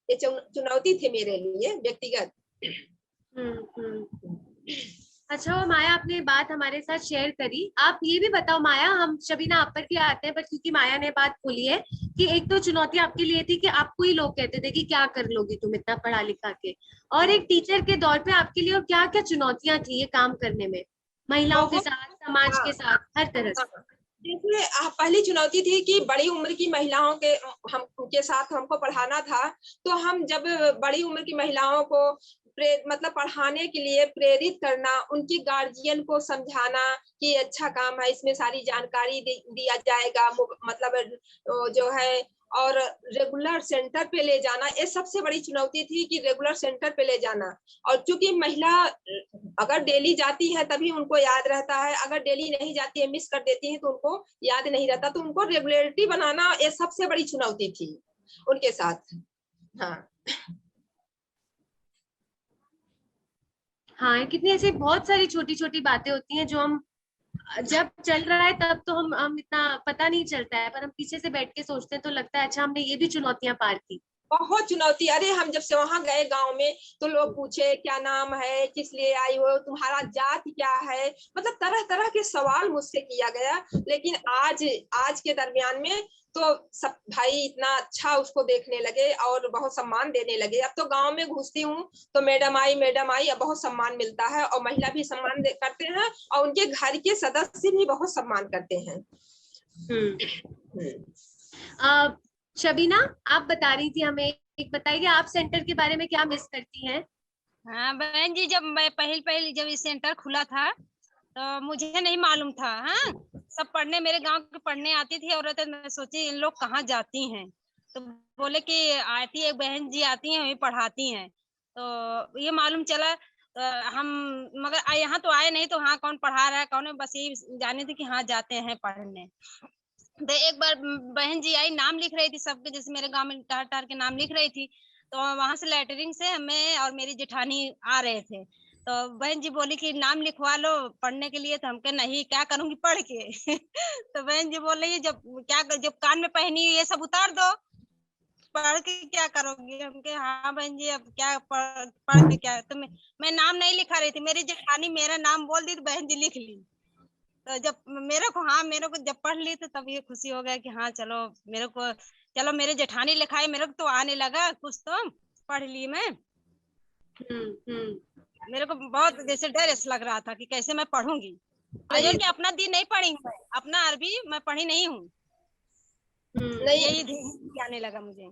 ये चुनौती थी मेरे लिए व्यक्तिगत। अच्छा वो माया आपने बात हमारे साथ शेयर करी, आप ये भी बताओ माया, हम शबीना आप पर भी आते हैं, पर क्योंकि माया ने बात खोली है कि एक तो चुनौती आपके लिए थी कि आपको ही लोग कहते थे कि क्या कर लोगी तुम इतना पढ़ा लिखा के, और एक टीचर के दौर पे आपके लिए और क्या क्या चुनौतियां थी ये काम करने में, महिलाओं के साथ, समाज के साथ, हर तरह से। जैसे पहली चुनौती थी कि बड़ी उम्र की महिलाओं के साथ हमको पढ़ाना था, तो हम जब बड़ी उम्र की महिलाओं को मतलब पढ़ाने के लिए प्रेरित करना, उनकी गार्जियन को समझाना कि अच्छा काम है, इसमें सारी जानकारी दिया जाएगा, मतलब जो है, और रेगुलर सेंटर पे ले जाना, ये सबसे बड़ी चुनौती थी कि रेगुलर सेंटर पे ले जाना। और चूंकि महिला अगर डेली जाती है तभी उनको याद रहता है, अगर डेली नहीं जाती है, मिस कर देती है, तो उनको याद नहीं रहता, तो उनको रेगुलरिटी बनाना ये सबसे बड़ी चुनौती थी उनके साथ। हाँ कितनी ऐसी बहुत सारी छोटी छोटी बातें होती हैं जो हम जब चल रहा है तब तो हम इतना पता नहीं चलता है, पर हम पीछे से बैठ के सोचते हैं तो लगता है अच्छा हमने ये भी चुनौतियां पार की। बहुत चुनौती, अरे हम जब से वहां गए गांव में तो लोग पूछे क्या नाम है, किस लिए आई हो, तुम्हारा जाति क्या है, मतलब तरह तरह के सवाल मुझसे किया गया। लेकिन आज के दरमियान में तो सब भाई इतना अच्छा उसको देखने लगे और बहुत सम्मान देने लगे। अब तो गांव में घुसती हूँ तो मैडम आई अब बहुत सम्मान मिलता है, और महिला भी सम्मान करते हैं और उनके घर के सदस्य भी बहुत सम्मान करते हैं। शबीना आप बता रही थी हमें, एक बताइए आप सेंटर के बारे में क्या मिस करती हैं? हाँ बहन जी, जब मैं पहले जब ये सेंटर खुला था तो मुझे नहीं मालूम था। हाँ सब पढ़ने मेरे गांव के पढ़ने आती थी औरतें, मैं सोची इन लोग कहाँ जाती हैं, तो बोले कि आती है बहन जी, आती हैं, वही पढ़ाती हैं। तो ये मालूम चला। हम मगर यहाँ तो आए नहीं, तो हाँ कौन पढ़ा रहा है कौन है, बस यही जाने थे कि हाँ जाते हैं पढ़ने। तो एक बार बहन जी आई, नाम लिख रही थी सबके, जैसे मेरे गांव में टार टार के नाम लिख रही थी। तो वहां से लेटरिंग से मैं और मेरी जेठानी आ रहे थे। तो बहन जी बोली कि नाम लिखवा लो पढ़ने के लिए। तो हम कहे नहीं, क्या करूंगी पढ़ के। तो बहन जी बोल रही है, जब कान में पहनी ये सब उतार दो, पढ़ के क्या करोगी? हम कहे हाँ बहन जी, अब क्या पढ़ के क्या। तो मैं नाम नहीं लिखा रही थी, मेरी जेठानी मेरा नाम बोल दी तो बहन जी लिख ली। तो जब मेरे को जब पढ़ ली तो तब ये खुशी हो गया कि हाँ चलो मेरे जेठानी लिखाई, मेरे को तो आने लगा कुछ, तो पढ़ ली मैं। मेरे को बहुत जैसे डर ऐसा लग रहा था कि कैसे मैं पढ़ूंगी। जो कि अपना दिन नहीं पढ़ी हूँ, अपना अरबी मैं पढ़ी नहीं हूँ। नहीं, यही दिन आने लगा मुझे।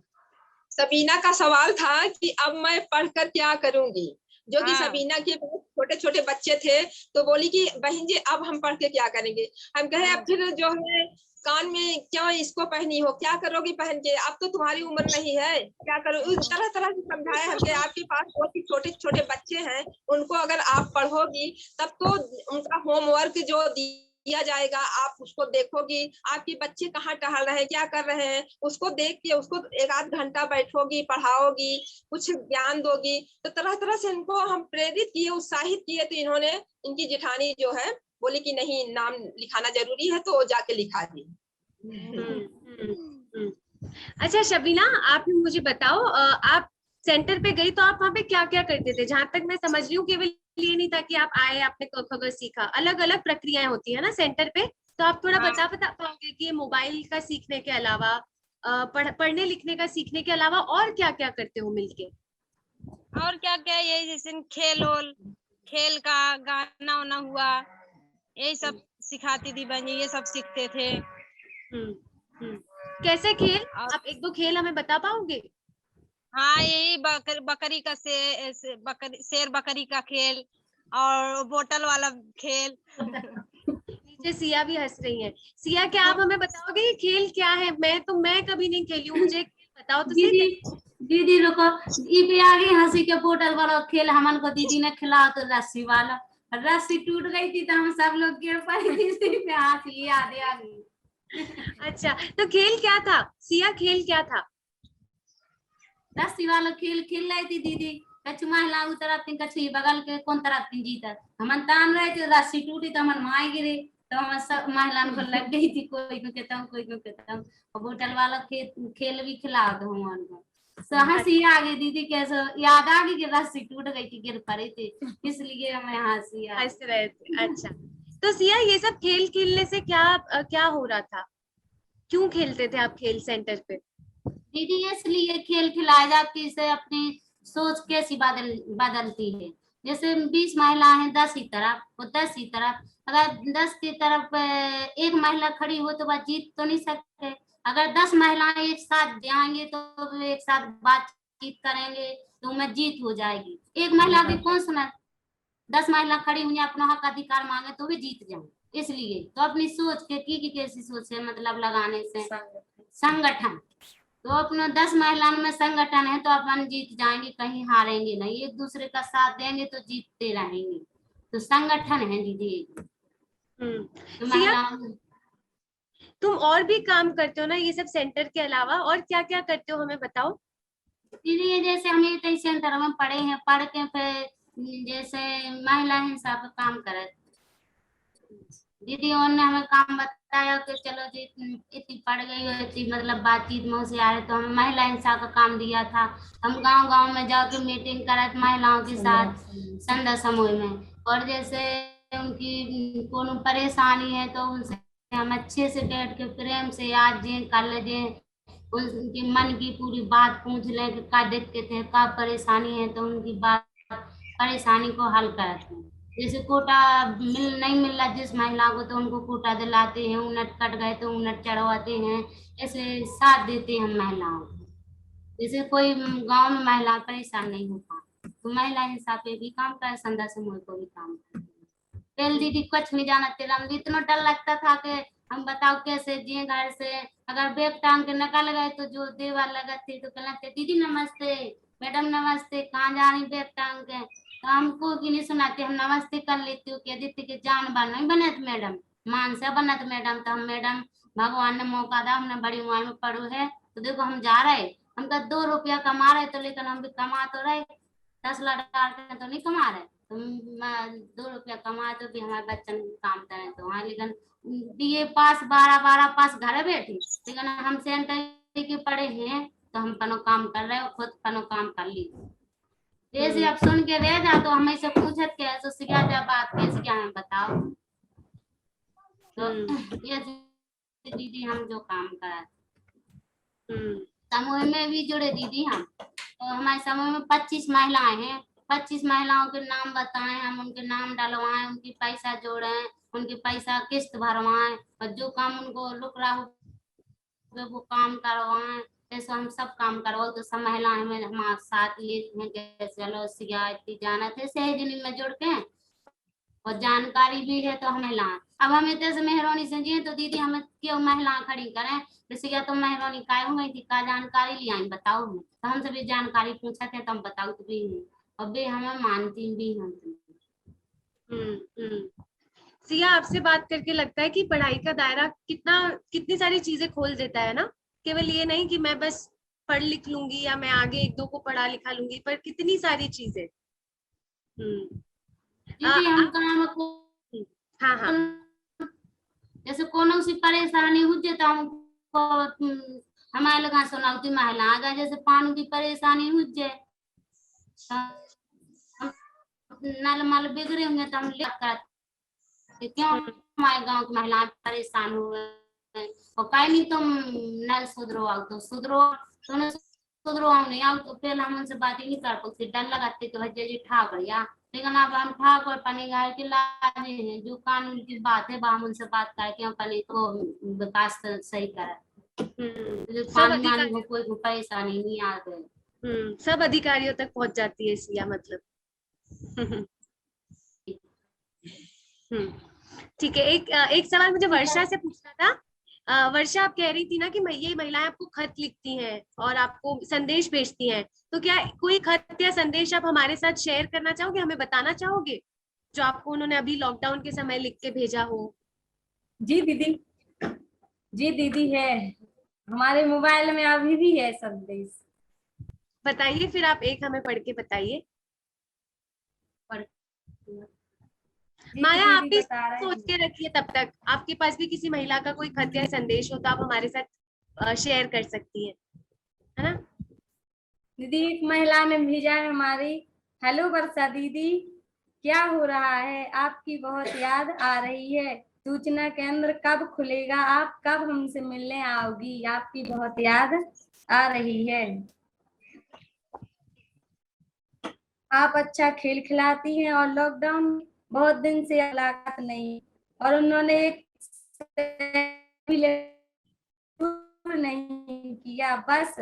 सबीना का सवाल था कि अब मैं पढ़कर क्या करूंगी। जो कि हाँ। सबीना के छोटे छोटे बच्चे थे, तो बोली कि बहन जी अब हम पढ़ के क्या करेंगे। हम कहे अब फिर जो है कान में क्यों इसको पहनी हो, क्या करोगी पहन के, अब तो तुम्हारी उम्र नहीं है, क्या करो। उस तरह तरह से समझाया हम कि आपके पास बहुत ही छोटे छोटे बच्चे हैं, उनको अगर आप पढ़ोगी तब तो उनका होमवर्क जो दिया जाएगा आप उसको देखोगी, आपके बच्चे कहाँ टहल रहे हैं, क्या कर रहे हैं, उसको देख के उसको एक आध घंटा बैठोगी, पढ़ाओगी, कुछ ज्ञान दोगी। तो तरह तरह से इनको हम प्रेरित किए, उत्साहित किए। तो इन्होंने, इनकी जेठानी जो है बोली कि नहीं नाम लिखाना जरूरी है, तो वो जाके लिखा दी। अच्छा शबीना, आप मुझे बताओ, आप सेंटर पे गई तो आप वहाँ पे क्या क्या करते थे? जहां तक मैं समझ रही हूँ केवल ये नहीं था कि आप आए, आपने क ख ग सीखा, अलग अलग प्रक्रियाएं होती है ना सेंटर पे। तो आप थोड़ा हाँ। बता पाओगे कि मोबाइल का सीखने के अलावा, पढ़ने लिखने का सीखने के अलावा और क्या क्या करते हो मिलके? और क्या क्या, यही जैसे खेल का गाना वाना हुआ, यही सब सिखाती थी बहन जी, ये सब सीखते थे। कैसे खेल? और आप एक दो खेल हमें बता पाओगे? हाँ, यही बकरी का शेर बकरी का खेल, और बोतल वाला खेल। नीचे सिया भी हंस रही है। सिया, क्या आप हमें बताओगे ये खेल क्या है? मैं कभी नहीं खेली हूँ, मुझे खेल बताओ तो सही। दीदी रुको, ई पे आ गई हंसी के बोतल वाला खेल। हमन को दीदी ने खिलाया तो रस्सी वाला, रस्सी टूट गई थी तो हम सब लोग गिर पड़े थी, इसी पे हंसी याद आ गई। अच्छा, तो खेल क्या था सिया, खेल क्या था? रस्सी वाला खेल खेल रही थी दीदी। कछु महिला उतर कछु बगल के कौन तरफ जीतत, हमन तान रहे थे, रस्सी टूटी तो हमन माए गिरे। तो हम सब महिला को लग गई थी, कोई को कहता हूँ कोई को कहता हूँ। और बोतल वाला खेल भी खिला दो हमन को। हंसी आ गई दीदी, कैसे याद आ गई कि रस्सी टूट गई थी, गिर पड़ी थी, इसलिए हमें हंसी आ हंस रहे थे। अच्छा, तो सिया ये सब खेल खेलने से क्या हो रहा था? क्यों खेलते थे आप खेल सेंटर पे? दीदी। इसलिए खेल खिलाए जाती है, इससे अपनी सोच कैसी बदलती है। जैसे 20 महिला हैं 10 ही तरफ, वो 10 ही तरफ, अगर 10 की तरफ एक महिला खड़ी हो तो वह जीत तो नहीं सकते। अगर 10 महिलाएं एक साथ जाएंगे तो वो एक साथ बातचीत करेंगे तो मैं जीत हो जाएगी। एक महिला भी कौन सुना, 10 महिला खड़ी हुई अपना हक अधिकार मांगे तो भी जीत जाए। इसलिए तो अपनी सोच की कैसी सोच है, मतलब लगाने से संगठन, तो अपना 10 महिलाओं में संगठन है तो अपन जीत जाएंगे, कहीं हारेंगे नहीं, एक दूसरे का साथ देंगे तो जीतते रहेंगे। तो संगठन है दीदी। तो सिया, तुम और भी काम करते हो ना ये सब सेंटर के अलावा, और क्या क्या करते हो हमें बताओ? दीदी ये जैसे हम ये सेंटर में पढ़े हैं, पढ़ के फिर जैसे महिला हिंसा पर काम करे दीदी, उन्होंने हमें काम बताया कि चलो जी इतनी पढ़ गई हो, इतनी मतलब बातचीत में से आए, तो हमें महिला हिंसा का काम दिया था। हम गांव गांव में जाके मीटिंग करे महिलाओं के साथ संध्या समूह में, और जैसे उनकी कोनो परेशानी है तो उनसे हम अच्छे से बैठ के प्रेम से आज जे कर ले, उनके मन की पूरी बात पूछ ले कि क्या दिक्कत है, क्या परेशानी है, तो उनकी बात परेशानी को हल करते हैं। जैसे कोटा नहीं मिल रहा जिस महिला को, तो उनको कोटा दिलाते हैं, ऊनट कट गए तो ऊनट चढ़वाते हैं, ऐसे साथ देते हैं महिलाओं को। जैसे कोई गांव में महिला परेशान नहीं हो पाए तो महिला हिंसा पे भी काम करे, संध्या समूह को भी काम करे। पहले दीदी कुछ नहीं जाना तेरा, मुझे इतना डर लगता था कि हम बताओ कैसे जिए घर से। अगर बैग टांग के निकल गए तो जो देवर लगा थे तो कहते दीदी नमस्ते, मैडम नमस्ते, कहाँ जा रही बैग टांग के। तो हमको की नहीं सुनाते, हम नमस्ते कर लेती हूँ कि आदित्य के जान बान नहीं बने थे मैडम, मान से बना थे मैडम। तो हम मैडम भगवान ने मौका दा, हमने बड़ी उम्र में पढ़ू है तो देखो हम जा रहे, हम तो 2 रुपया कमा रहे तो, लेकिन हम भी कमा तो रहे, 10 लाख डालते तो नहीं कमा रहे। तो 2 रुपया कमाए तो भी हमारे बच्चन काम करें तो हाँ, लेकिन बीए पास 12 पास घर बैठे, लेकिन हम सेंटर के पढ़े हैं तो हम पनो काम कर रहे हो, खुद पनो काम कर ली। जैसे अब सुन के रह जा तो हमें से पूछत के तो सिखा जा बात कैसे क्या है बताओ। तो ये दीदी हम जो काम करा समूह में भी जुड़े दीदी हम, तो हमारे समूह में 25 महिलाएं हैं। 25 महिलाओं के नाम बताएं, हम उनके नाम डलवाएं, उनकी पैसा जोड़े, उनकी पैसा किस्त भरवाएं, और जो काम उनको लुक रहा हो वो काम करवाएं। जैसे हम सब काम करवाओ तो सब महिलाएं में हमारे साथ लेते हैं, जैसे चलो सियाती जाना थे सहजनी में जुड़ के, और जानकारी भी है तो हमें लाएं। अब हमें जैसे मेहरबानी से जिए तो दीदी हमें क्यों महिला खड़ी करें, जैसे क्या तुम मेहरबानी काय हो गई थी, का जानकारी लिया बताओ, तो हमसे भी जानकारी पूछा थे तो हम बताओ तो भी है, और भी हमें मानती भी हम। सिया, आपसे बात करके लगता है कि पढ़ाई का दायरा कितनी सारी चीजें खोल देता है ना। केवल ये नहीं कि मैं बस पढ़ लिख लूंगी या मैं आगे 1-2 को पढ़ा लिखा लूंगी, पर कितनी सारी चीजें। दीदी हम काम को हाँ हाँ जैसे कोनो सी परेशानी हो जाता हमको, हमारे लगा सुनाती महिला आ गए, जैसे पानी की परेशानी हो जाए, नल मल बिगड़े होंगे तो हम लिख कर क्यों हमारे गांव की महिलाएं परेशान हुए, और कहीं नहीं तुम नल सुधरो आओ तो सुधरो, तो सुधरो आओ नहीं आओ तो पहले हम उनसे बात ही नहीं कर पाते, डर लगाते तो जी ठाक गया। लेकिन अब हम ठाक और पनी गाय के लाने हैं, जो कानून की बात है हम उनसे बात करके पनी तो विकास सही करा। सब पानी को कोई परेशानी नहीं आ गई, सब अधिकारियों तक पहुंच जाती है सिया, मतलब। ठीक है। एक सवाल मुझे वर्षा से पूछना था। वर्षा, आप कह रही थी ना कि ये महिलाएं आपको खत लिखती हैं और आपको संदेश भेजती हैं, तो क्या कोई खत या संदेश आप हमारे साथ शेयर करना चाहोगे, हमें बताना चाहोगे, जो आपको उन्होंने अभी लॉकडाउन के समय लिख के भेजा हो? जी दीदी है, हमारे मोबाइल में अभी भी है संदेश। बताइए फिर, आप एक हमें पढ़ के बताइए। माया, आप भी सोच के रखिए, तब तक आपके पास भी किसी महिला का कोई खत या संदेश हो तो आप हमारे साथ शेयर कर सकती है ना। दीदी एक महिला ने भेजा है हमारी, हेलो वर्षा दीदी, क्या हो रहा है, आपकी बहुत याद आ रही है, सूचना केंद्र कब खुलेगा, आप कब हमसे मिलने आओगी, आपकी बहुत याद आ रही है, आप अच्छा खेल खिलाती हैं और लॉकडाउन बहुत दिन से मुलाकात नहीं, और उन्होंने एक नहीं किया, बस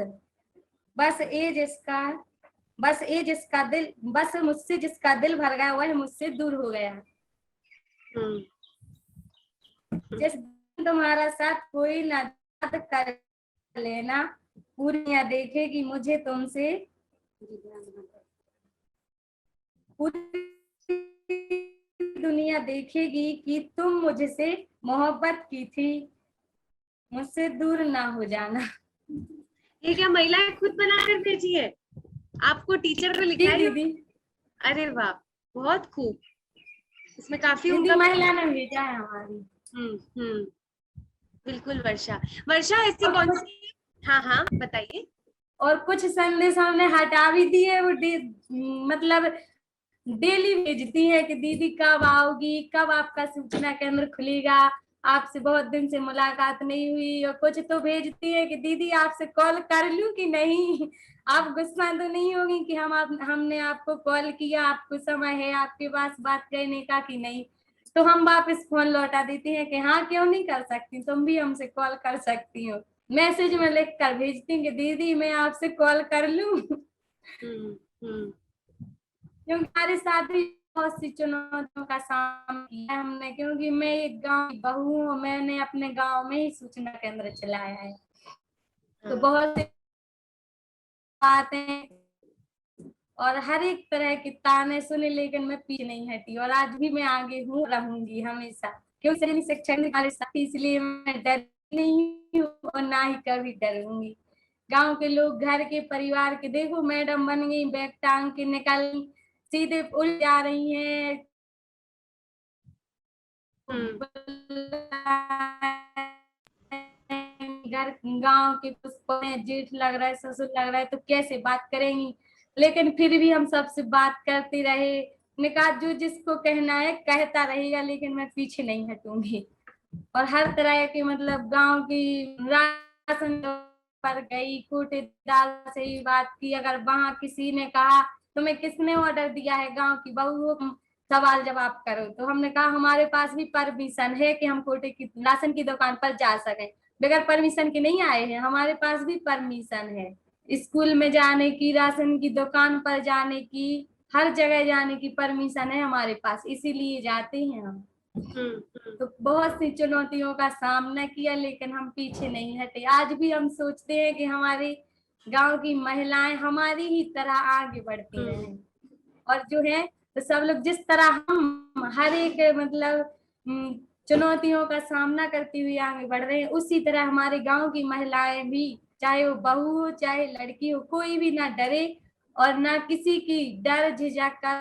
मुझसे जिसका दिल भर गया वह मुझसे दूर हो गया। जिस दिन तुम्हारा साथ कोई ना कर लेना, पूरी दुनिया देखेगी मुझे तुमसे, पूरी दुनिया देखेगी कि तुम मुझसे मोहब्बत की थी, मुझसे दूर ना हो जाना। ये क्या महिलाएं खुद बनाकर भेजी है? आपको टीचर को लिखा है दीदी? अरे वाह, बहुत खूब। इसमें काफी उनका महिला ने भेजा है हमारी। बिल्कुल वर्षा ऐसी कौन सी? हाँ बताइए। और कुछ संदेश हमने हटा भी दिए, वो मतलब डेली भेजती है कि दीदी कब आओगी, कब आपका सूचना केंद्र खुलेगा, आपसे बहुत दिन से मुलाकात नहीं हुई, और कुछ तो भेजती है कि दीदी आपसे कॉल कर लूं कि नहीं, आप गुस्सा तो नहीं होगी कि हमने आपको कॉल किया, आपको समय है आपके पास बात करने का कि नहीं, तो हम वापस फोन लौटा देते हैं कि हाँ क्यों नहीं कर सकती, तुम भी हमसे कॉल कर सकती हो, मैसेज में लिख कर भेजती हूँ कि दीदी मैं आपसे कॉल कर लूं। क्योंकि हमारे साथ भी बहुत सी चुनौतियों का सामना किया है हमने, क्योंकि मैं एक गांव की बहू हूँ, मैंने अपने गांव में ही सूचना केंद्र चलाया है। तो बहुत सी बातें और हर एक तरह के ताने सुने, लेकिन मैं पीछे नहीं हटी और आज भी मैं आगे हूँ, रहूंगी हमेशा, क्योंकि शिक्षण हमारे साथ, इसलिए मैं डर नहीं हूँ और ना ही कभी डरूंगी। गांव के लोग, घर के परिवार के, देखो मैडम बन गई, बैग टांग के निकल सीधे उड़ जा रही हैं। घर गांव के कुछ जेठ लग रहा है, ससुर लग रहा है, तो कैसे बात करेंगी, लेकिन फिर भी हम सबसे बात करते रहे। निकाह जो जिसको कहना है कहता रहेगा, लेकिन मैं पीछे नहीं हटूंगी। और हर तरह के मतलब गांव की राशन पर गई, कोटेदार से ही बात की, अगर वहां किसी ने कहा तुम्हें किसने ऑर्डर दिया है, गांव की बहू हो, सवाल जवाब करो, तो हमने कहा हमारे पास भी परमिशन है कि हम कोटे की राशन की दुकान पर जा सकें। बगैर परमिशन के नहीं आए हैं, हमारे पास भी परमिशन है, स्कूल में जाने की, राशन की दुकान पर जाने की, हर जगह जाने की परमिशन है हमारे पास, इसीलिए जाते हैं हम। तो बहुत सी चुनौतियों का सामना किया, लेकिन हम पीछे नहीं हटे। आज भी हम सोचते हैं कि हमारे गांव की महिलाएं हमारी ही तरह आगे बढ़ती रहें, और जो है तो सब लोग जिस तरह हम हर एक मतलब चुनौतियों का सामना करती हुई आगे बढ़ रहे हैं, उसी तरह हमारे गांव की महिलाएं भी, चाहे वो बहू हो चाहे लड़की हो, कोई भी ना डरे और ना किसी की डर झिझक का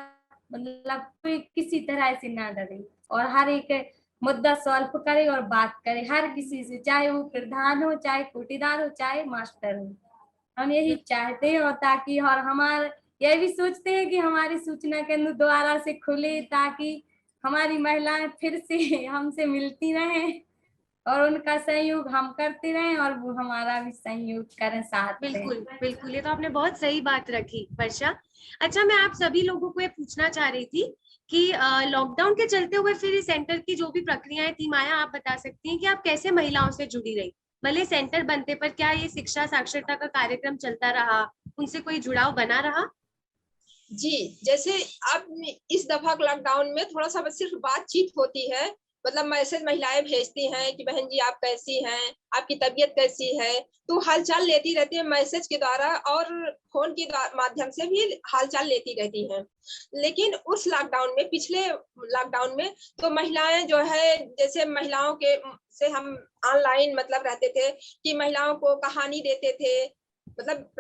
मतलब कोई किसी तरह से ना डरे, और हर एक मुद्दा सॉल्व करे और बात करे हर किसी से, चाहे वो प्रधान हो, चाहे कोटीदार हो, चाहे मास्टर हो। हम यही चाहते हैं, और ताकि और हमारे यह भी सोचते हैं कि हमारी सूचना केंद्र दोबारा से खुले, ताकि हमारी महिलाएं फिर से हमसे मिलती रहें और उनका सहयोग हम करते रहें और वो हमारा भी सहयोग करें साथ में। बिल्कुल बिल्कुल, ये तो आपने बहुत सही बात रखी वर्षा। अच्छा, मैं आप सभी लोगों को ये पूछना चाह रही थी कि लॉकडाउन के चलते हुए फिर इस सेंटर की जो भी प्रक्रियाएं थी, माया आप बता सकती हैं कि आप कैसे महिलाओं से जुड़ी रही, भले सेंटर बनते पर क्या ये शिक्षा साक्षरता का कार्यक्रम चलता रहा, उनसे कोई जुड़ाव बना रहा? जी, जैसे अब इस दफा लॉकडाउन में थोड़ा सा सिर्फ बातचीत होती है, मतलब मैसेज महिलाएं भेजती हैं कि बहन जी आप कैसी हैं, आपकी तबीयत कैसी है, तो हालचाल लेती रहती है मैसेज के द्वारा, और फोन के माध्यम से भी हालचाल लेती रहती हैं। लेकिन उस लॉकडाउन में, पिछले लॉकडाउन में, तो महिलाएं जो है, जैसे महिलाओं के से हम ऑनलाइन मतलब रहते थे कि महिलाओं को कहानी देते थे, मतलब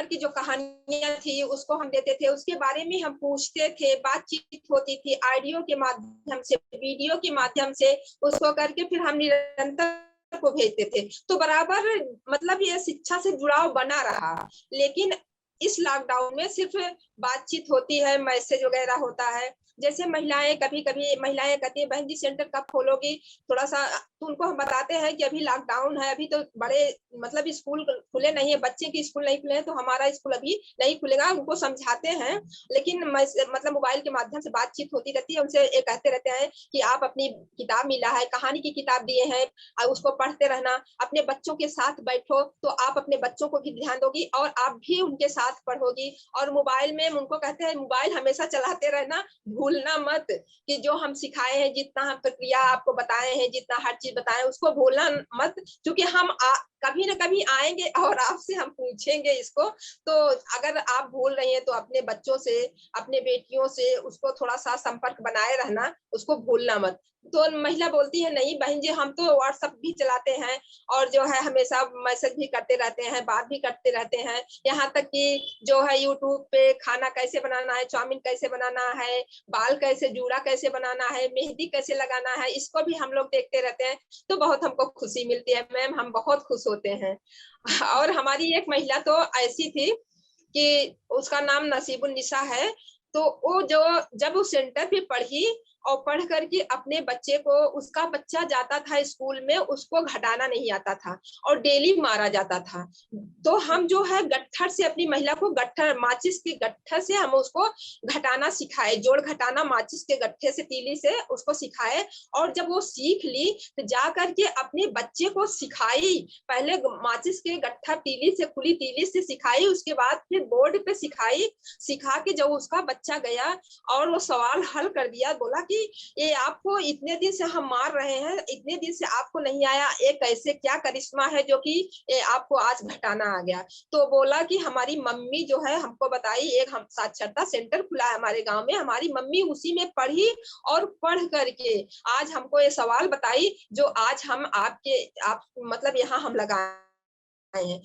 की जो कहानियां थी उसको हम देते थे, उसके बारे में हम पूछते थे, बातचीत होती थी ऑडियो के माध्यम से, वीडियो के माध्यम से, उसको करके फिर हम निरंतर को भेजते थे, तो बराबर मतलब ये शिक्षा से जुड़ाव बना रहा। लेकिन इस लॉकडाउन में सिर्फ बातचीत होती है, मैसेज वगैरह होता है। जैसे महिलाएं कभी कभी महिलाएं कहती है बहन जी सेंटर कब खोलोगी, थोड़ा सा, तो उनको हम बताते हैं कि अभी लॉकडाउन है, अभी तो बड़े मतलब स्कूल खुले नहीं है, बच्चे के स्कूल नहीं खुले हैं, तो हमारा स्कूल अभी नहीं खुलेगा, उनको समझाते हैं। लेकिन मतलब मोबाइल के माध्यम से बातचीत होती रहती है, उनसे ये कहते रहते हैं कि आप अपनी किताब मिला है, कहानी की किताब दिए हैं, उसको पढ़ते रहना, अपने बच्चों के साथ बैठो तो आप अपने बच्चों को भी ध्यान दोगी और आप भी उनके साथ पढ़ोगी। और मोबाइल में उनको कहते हैं मोबाइल हमेशा चलाते रहना, भूलना मत, कि जो हम सिखाए हैं, जितना हम प्रक्रिया आपको बताए हैं, जितना हर चीज बताए उसको भूलना मत, क्योंकि हम कभी ना कभी आएंगे और आपसे हम पूछेंगे इसको। तो अगर आप भूल रही हैं तो अपने बच्चों से, अपने बेटियों से उसको थोड़ा सा संपर्क बनाए रहना, उसको भूलना मत। तो महिला बोलती है नहीं बहन जी हम तो व्हाट्सएप भी चलाते हैं और जो है हमेशा मैसेज भी करते रहते हैं, बात भी करते रहते हैं, यहाँ तक कि जो है यूट्यूब पे खाना कैसे बनाना है, चाउमीन कैसे बनाना है, बाल कैसे, जूड़ा कैसे बनाना है, मेहंदी कैसे लगाना है, इसको भी हम लोग देखते रहते हैं। तो बहुत हमको खुशी मिलती है मैम, हम बहुत खुश होते हैं। और हमारी एक महिला तो ऐसी थी कि उसका नाम नसीबुन निसा है, तो वो जो जब उस सेंटर पे पढ़ी और पढ़ करके अपने बच्चे को, उसका बच्चा जाता था स्कूल में, उसको घटाना नहीं आता था और डेली मारा जाता था। तो हम जो है गट्ठर से अपनी महिला को, गट्ठर माचिस के गट्ठर से हम उसको घटाना सिखाए, जोड़ घटाना माचिस के गट्ठे से, तीली से उसको सिखाए। और जब वो सीख ली तो जा करके अपने बच्चे को सिखाई। पहले माचिस के गट्ठर तीली से, खुली तीली से सिखाई, उसके बाद फिर बोर्ड पे सिखाई। सिखा के जब उसका बच्चा गया और वो सवाल हल कर दिया, बोला कि ये आपको इतने दिन से हम मार रहे हैं, इतने दिन से आपको नहीं आया, ये कैसे, क्या करिश्मा है जो कि आपको आज घटाना आ गया। तो बोला कि हमारी मम्मी जो है हमको बताई, एक हम साक्षरता सेंटर खुला है हमारे गांव में, हमारी मम्मी उसी में पढ़ी और पढ़ करके आज हमको ये सवाल बताई जो आज हम आप मतलब यहाँ हम लगाए हैं।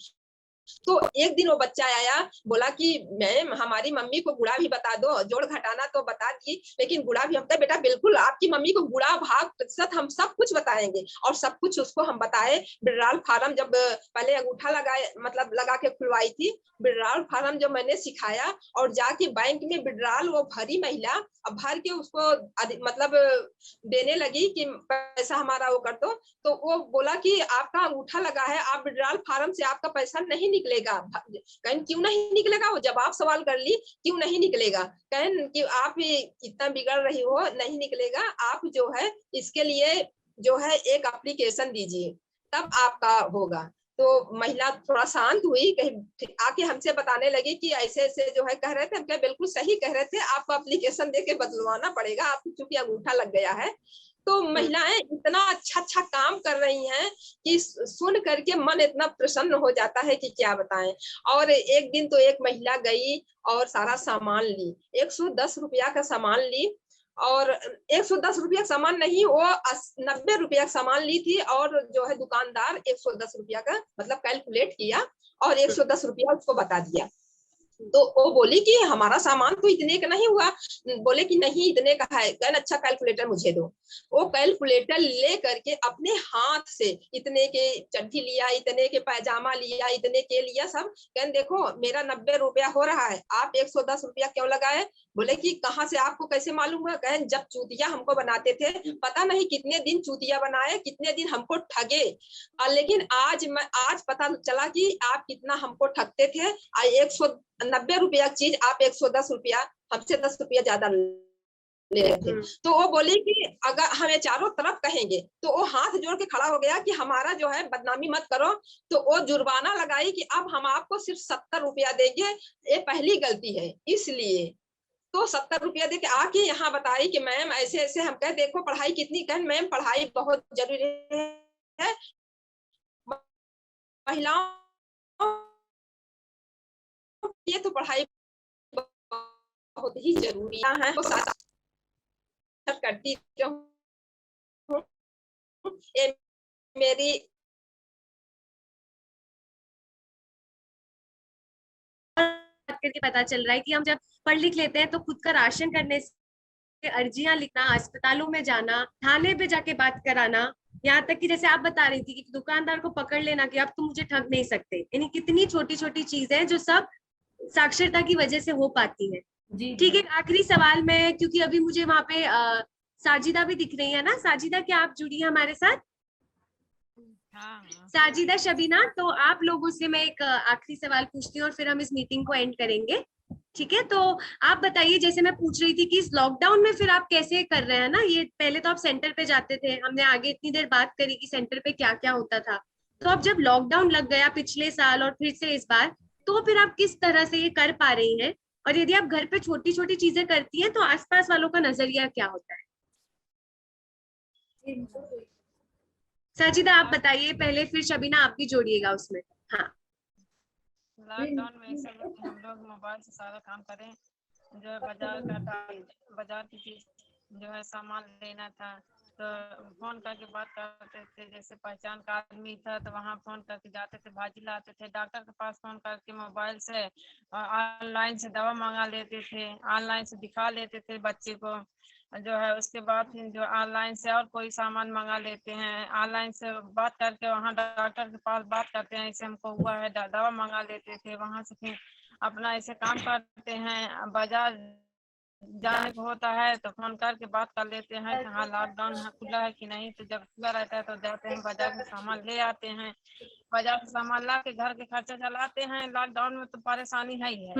तो एक दिन वो बच्चा आया, बोला कि मैम हमारी मम्मी को गुणा भी बता दो, जोड़ घटाना तो बता दी लेकिन गुणा भी। हम कहे बेटा बिल्कुल आपकी मम्मी को गुणा भाग प्रतिशत हम सब कुछ बताएंगे। और सब कुछ उसको हम बताए। विड्रॉल फार्म जब पहले अंगूठा लगाए, मतलब लगा के खुलवाई थी, विड्रॉल फार्म जब मैंने सिखाया और जाके बैंक में विड्रॉल वो भरी महिला, अब भर के उसको मतलब देने लगी कि पैसा हमारा वो कर दो। तो वो बोला कि आपका अंगूठा लगा है, आप विड्रॉल फार्म से आपका पैसा नहीं निकलेगा। कहें क्यों नहीं निकलेगा, वो जवाब सवाल कर ली, क्यों नहीं निकलेगा। कहें कि आप इतना बिगड़ रही हो, नहीं निकलेगा, आप जो है इसके लिए जो है एक एप्लीकेशन दीजिए तब आपका होगा। तो महिला थोड़ा शांत हुई, कहीं आके हमसे बताने लगी कि ऐसे ऐसे जो है कह रहे थे। हम कहे बिल्कुल सही कह रहे थे, आपको एप्लीकेशन देके बदलवाना पड़ेगा, आपको चूंकि अंगूठा लग गया है। तो महिलाएं इतना अच्छा अच्छा काम कर रही हैं कि सुन करके मन इतना प्रसन्न हो जाता है कि क्या बताएं। और एक दिन तो एक महिला गई और सारा सामान ली, 110 रुपया का सामान ली। और 110 रुपया का सामान नहीं, वो 90 रुपया का सामान ली थी। और जो है दुकानदार 110 रुपया का मतलब कैलकुलेट किया और 110 रुपया उसको बता दिया। तो वो बोली कि हमारा सामान तो इतने का नहीं हुआ। बोले कि नहीं इतने का है। कहना अच्छा कैलकुलेटर मुझे दो। वो कैलकुलेटर ले करके अपने हाथ से इतने के चड्ढी लिया, इतने के पैजामा लिया, इतने के लिया सब। कहने देखो मेरा 90 रुपया हो रहा है, आप 110 रुपया क्यों लगाए। बोले कि कहाँ से, आपको कैसे मालूम हुआ। कहन जब चूतिया हमको बनाते थे, पता नहीं कितने दिन चूतिया बनाए, कितने दिन हमको ठगे, लेकिन आज पता चला कि आप कितना हमको ठगते थे। 190 रुपया चीज आप 110 रुपया, हमसे 10 रुपया ज्यादा ले रहे थे। तो वो बोली कि अगर हमें चारों तरफ कहेंगे, तो वो हाथ जोड़ के खड़ा हो गया कि हमारा जो है बदनामी मत करो। तो वो जुर्माना लगाई कि अब हम आपको सिर्फ 70 रुपया देंगे, ये पहली गलती है इसलिए। तो 70 रुपया दे के आके यहाँ बताई कि मैम ऐसे ऐसे। हम कहे देखो पढ़ाई कितनी, कहें मैम पढ़ाई बहुत जरूरी है, महिलाओं ये तो पढ़ाई बहुत ही जरूरी है। वो साथ करती रहूं, ये मेरी करके पता चल रहा है कि हम जब पढ़ लिख लेते हैं तो खुद का राशन करने से, अर्जियां लिखना, अस्पतालों में जाना, थाने पे जाके बात कराना, यहाँ तक कि जैसे आप बता रही थी कि दुकानदार को पकड़ लेना कि अब तुम मुझे ठग नहीं सकते। यानी कितनी छोटी छोटी चीजें जो सब साक्षरता की वजह से हो पाती है। ठीक है, आखिरी सवाल में, क्योंकि अभी मुझे वहां पे साजिदा भी दिख रही है ना। साजिदा क्या आप जुड़ी है हमारे साथ? साजिदा, शबीना, तो आप लोगों से मैं एक आखिरी सवाल पूछती हूँ और फिर हम इस मीटिंग को एंड करेंगे। ठीक है, तो आप बताइए, जैसे मैं पूछ रही थी कि इस लॉकडाउन में फिर आप कैसे कर रहे हैं ना। ये पहले तो आप सेंटर पे जाते थे, हमने आगे इतनी देर बात करी कि सेंटर पे क्या क्या होता था। तो अब जब लॉकडाउन लग गया पिछले साल और फिर से इस बार, तो फिर आप किस तरह से ये कर पा रही हैं? और यदि आप घर पे छोटी छोटी चीजें करती हैं तो आसपास वालों का नजरिया क्या होता है? साजिदा आप बताइए पहले, फिर शबीना आप भी जोड़िएगा उसमें। हाँ, लॉकडाउन में ऐसा हुआ कि हम लोग मोबाइल से सारा काम करें। जो है बाजार की चीज जो है सामान लेना था तो फोन करके बात करते थे। जैसे पहचान का आदमी था तो वहाँ फोन करके जाते थे, भाजी लाते थे। डॉक्टर के पास फोन करके मोबाइल से ऑनलाइन से दवा मंगा लेते थे, ऑनलाइन से दिखा लेते थे बच्चे को जो है। उसके बाद फिर जो ऑनलाइन से और कोई सामान मंगा लेते हैं, ऑनलाइन से बात करके वहाँ डॉक्टर के पास बात करते हैं, ऐसे हमको हुआ है, दवा मंगा लेते थे। वहाँ से फिर अपना ऐसे काम करते हैं। बाजार जाने को होता है तो फोन करके बात कर लेते हैं कि हाँ लॉकडाउन खुला है कि नहीं। तो जब खुला रहता है तो जाते हैं बाजार से सामान ले आते हैं, बाजार से सामान ला के घर के खर्चा चलाते हैं। लॉकडाउन में तो परेशानी है ही है।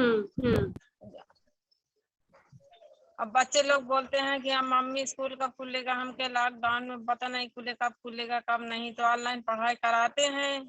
अब बच्चे लोग बोलते हैं कि हम मम्मी स्कूल कब खुलेगा, हम के लॉकडाउन में पता नहीं खुले कब खुलेगा कब नहीं, तो ऑनलाइन पढ़ाई कराते हैं।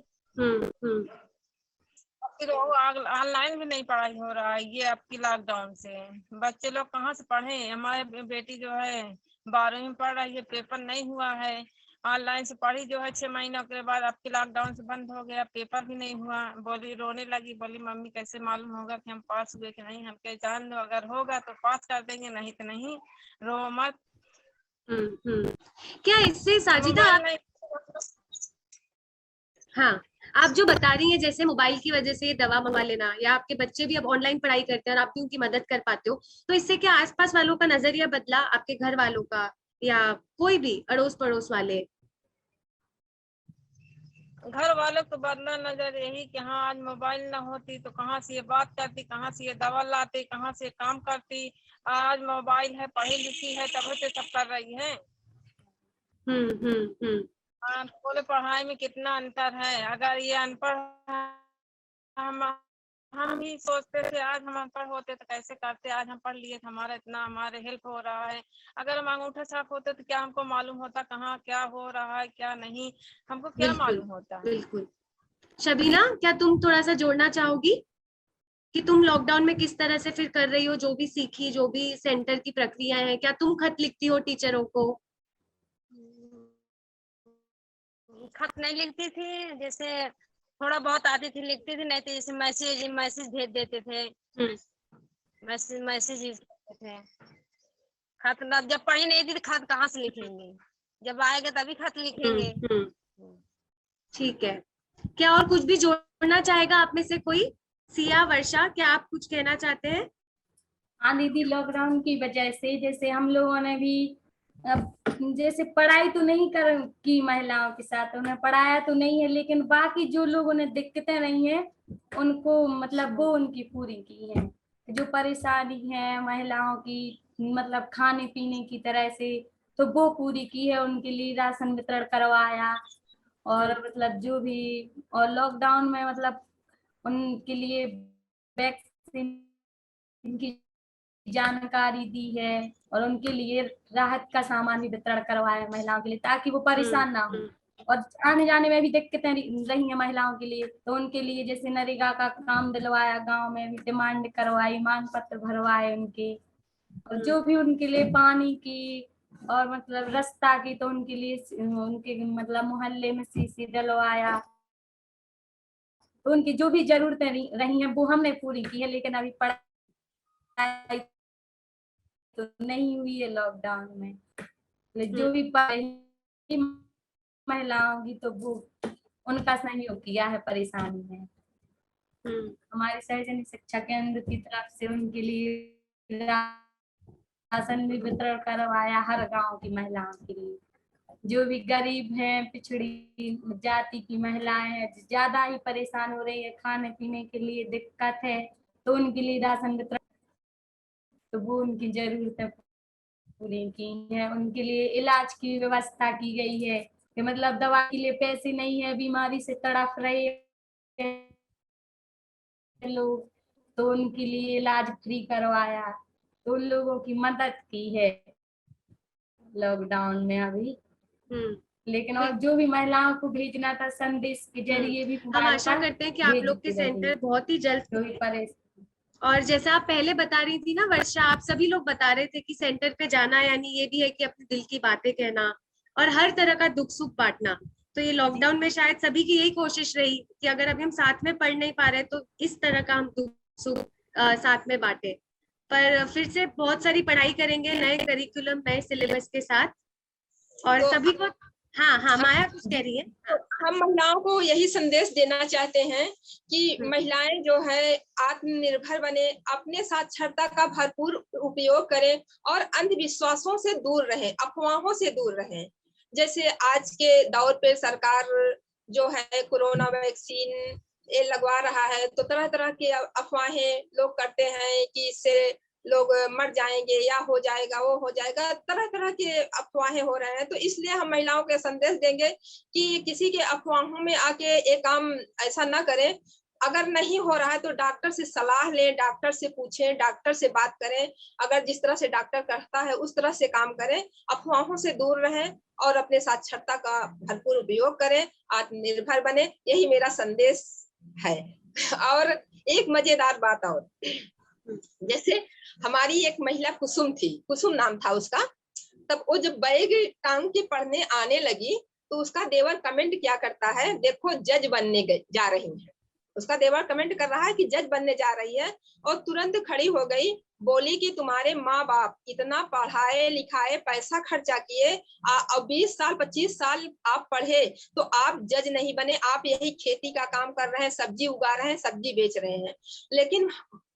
फिर वो ऑनलाइन भी नहीं पढ़ाई हो रहा है ये आपकी लॉकडाउन से। बच्चे लोग कहाँ से पढ़े। हमारे बेटी जो है 12वीं में पढ़ रही है, पेपर नहीं हुआ है। ऑनलाइन से पढ़ी जो है 6 महीनों के बाद आपकी लॉकडाउन से बंद हो गया, पेपर भी नहीं हुआ। बोली रोने लगी, बोली मम्मी कैसे मालूम होगा कि हम पास हुए कि नहीं। हम कहे जान लो, अगर होगा तो पास कर देंगे, नहीं तो नहीं, रो मत। क्या इससे साजिदा आप, हाँ, आप जो बता रही हैं जैसे मोबाइल की वजह से दवा मंगवा लेना, या आपके बच्चे भी अब ऑनलाइन पढ़ाई करते हैं और आप भी उनकी मदद कर पाते हो, तो इससे क्या आसपास वालों का नजरिया बदला, आपके घर वालों का या कोई भी अड़ोस पड़ोस वाले? घर वालों को बदला नजर यही कि हाँ आज मोबाइल ना होती तो कहाँ से ये बात करती, कहाँ से ये दवा लाती, कहाँ से काम करती। आज मोबाइल है, पढ़ी लिखी है, तभी तो सब कर रही है। बोले पढ़ाई में कितना अंतर है। अगर ये अनपढ़ हम ही सोचते थे आज हम अनपढ़ होते तो कैसे करते, आज हम पढ़ लिए तो हमारा इतना हमारे हेल्प हो रहा है। अगर हम अंगूठा छाप होते तो क्या हमको मालूम होता कहाँ क्या हो रहा है क्या नहीं, हमको क्या मालूम होता। बिल्कुल। शबीना, क्या तुम थोड़ा सा जोड़ना चाहोगी कि तुम लॉकडाउन में किस तरह से फिर कर रही हो, जो भी सीखी, जो भी सेंटर की प्रक्रिया है, क्या तुम खत लिखती हो टीचरों को? खत नहीं लिखती थी, जैसे थोड़ा बहुत आती थी लिखती थी, नहीं तो जैसे मैसेज भेज देते थे। मैसेज यूज करते थे। खत जब पढ़ी नहीं थी तो खत कहाँ से लिखेंगे, जब आएगा तभी खत लिखेंगे। ठीक है। क्या और कुछ भी जोड़ना चाहेगा आप में से कोई? सिया, वर्षा, क्या आप कुछ कहना चाहते हैं? हाँ दीदी, लॉकडाउन की वजह से जैसे हम लोगों ने भी अब जैसे पढ़ाई तो नहीं कर की महिलाओं के साथ, उन्हें पढ़ाया तो नहीं है, लेकिन बाकी जो लोगों ने दिक्कतें रही हैं उनको मतलब वो उनकी पूरी की है। जो परेशानी है महिलाओं की मतलब खाने पीने की तरह से, तो वो पूरी की है। उनके लिए राशन वितरण करवाया, और मतलब जो भी, और लॉकडाउन में मतलब उनके लिए वैक्सीन की जानकारी दी है, और उनके लिए राहत का सामान भी वितरण करवाया महिलाओं के लिए, ताकि वो परेशान ना हो। और आने जाने में भी दिक्कतें रही हैं महिलाओं के लिए, तो उनके लिए जैसे नरेगा का काम दिलवाया, गांव में भी डिमांड करवाई, मांग पत्र भरवाए उनके, और जो भी उनके लिए पानी की और मतलब रास्ता की, तो उनके लिए उनके मतलब मोहल्ले में सीसी डलवाया। तो उनकी जो भी जरूरतें रही हैं वो हमने पूरी की है, लेकिन अभी पढ़ाई तो नहीं हुई है लॉकडाउन में। जो भी महिलाओं की तो वो उनका सहयोग किया है परेशानी में। हमारे सार्वजनिक शिक्षा केंद्र की तरफ से उनके लिए राशन भी वितरण करवाया हर गांव की महिलाओं के लिए। जो भी गरीब हैं, पिछड़ी जाति की महिलाएं हैं, ज्यादा ही परेशान हो रही है, खाने पीने के लिए दिक्कत है, तो उनके लिए राशन वितरण, तो वो उनकी जरूरतें पूरी की है। उनके लिए इलाज की व्यवस्था की गई है कि मतलब दवा के लिए पैसे नहीं है, बीमारी से तड़प रहे हैं लोग, तो उनके लिए इलाज फ्री करवाया, तो उन लोगों की मदद की है लॉकडाउन में अभी। लेकिन और जो भी महिलाओं को भेजना था संदेश के जरिए भी हम आशा करते हैं कि आप लोग के सेंटर बहुत ही जल्द जो भी परेशान। और जैसा आप पहले बता रही थी ना वर्षा, आप सभी लोग बता रहे थे कि सेंटर पे जाना यानी ये भी है कि अपने दिल की बातें कहना और हर तरह का दुख सुख बांटना। तो ये लॉकडाउन में शायद सभी की यही कोशिश रही कि अगर अभी हम साथ में पढ़ नहीं पा रहे तो इस तरह का हम दुख सुख साथ में बांटे। पर फिर से बहुत सारी पढ़ाई करेंगे नए करिकुलम, नए सिलेबस के साथ, और तो सभी को। हाँ, माया कुछ कह रही है। हम महिलाओं को यही संदेश देना चाहते हैं कि महिलाएं जो है आत्मनिर्भर बने, अपने साक्षरता का भरपूर उपयोग करें और अंधविश्वासों से दूर रहें, अफवाहों से दूर रहें। जैसे आज के दौर पे सरकार जो है कोरोना वैक्सीन ये लगवा रहा है, तो तरह तरह की अफवाहें लोग करते हैं कि इससे लोग मर जाएंगे या हो जाएगा वो हो जाएगा, तरह तरह के अफवाहें हो रहे हैं। तो इसलिए हम महिलाओं के संदेश देंगे कि किसी के अफवाहों में आके एक काम ऐसा ना करें। अगर नहीं हो रहा है तो डॉक्टर से सलाह लें, डॉक्टर से पूछें, डॉक्टर से बात करें। अगर जिस तरह से डॉक्टर कहता है उस तरह से काम करें, अफवाहों से दूर रहें और अपने साक्षरता का भरपूर उपयोग करें, आत्मनिर्भर बने। यही मेरा संदेश है। और एक मजेदार बात और, जैसे हमारी एक महिला कुसुम थी, कुसुम नाम था उसका, तब वो जब बैग टांग के पढ़ने आने लगी तो उसका देवर कमेंट क्या करता है, देखो जज बनने जा रही है। उसका देवर कमेंट कर रहा है कि जज बनने जा रही है, और तुरंत खड़ी हो गई, बोली कि तुम्हारे माँ बाप इतना पढ़ाए लिखाए, पैसा खर्चा किए, और 20 साल 25 साल आप पढ़े तो आप जज नहीं बने, आप यही खेती का काम कर रहे हैं, सब्जी उगा रहे हैं, सब्जी बेच रहे हैं। लेकिन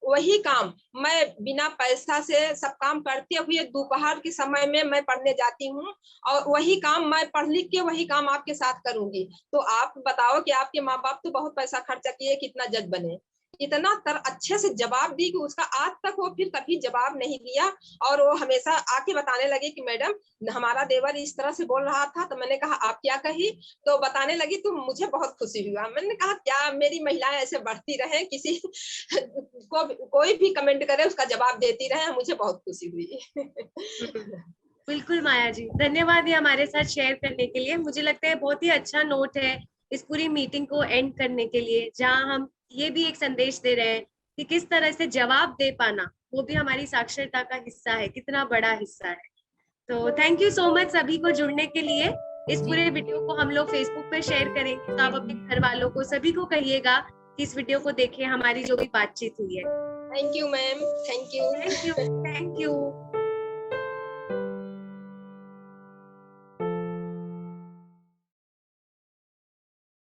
वही काम मैं बिना पैसा से सब काम करते हुए दोपहर के समय में मैं पढ़ने जाती हूँ, और वही काम मैं पढ़ लिख के वही काम आपके साथ करूंगी। तो आप बताओ कि आपके माँ बाप तो बहुत पैसा खर्चा किए, कितना जज बने। इतना अच्छे से जवाब दी कि उसका आज तक वो फिर कभी जवाब नहीं दिया, और वो हमेशा आके बताने लगे कि मैडम हमारा देवर इस तरह से बोल रहा था। तो मैंने कहा आप क्या कही, तो बताने लगी तो मुझे बहुत खुशी हुआ। मैंने कहा क्या मेरी महिलाएं ऐसे बढ़ती रहे, किसी को कोई भी कमेंट करे उसका जवाब देती रहे, मुझे बहुत खुशी हुई। बिल्कुल माया जी, धन्यवाद ये हमारे साथ शेयर करने के लिए। मुझे लगता है बहुत ही अच्छा नोट है इस पूरी मीटिंग को एंड करने के लिए, जहां हम ये भी एक संदेश दे रहे हैं कि किस तरह से जवाब दे पाना वो भी हमारी साक्षरता का हिस्सा है, कितना बड़ा हिस्सा है। तो थैंक यू सो मच सभी को जुड़ने के लिए। इस पूरे वीडियो को हम लोग फेसबुक पे शेयर करेंगे, तो आप अपने घर वालों को सभी को कहिएगा कि इस वीडियो को देखें, हमारी जो भी बातचीत हुई है। Thank you ma'am, thank you. Thank you, thank you.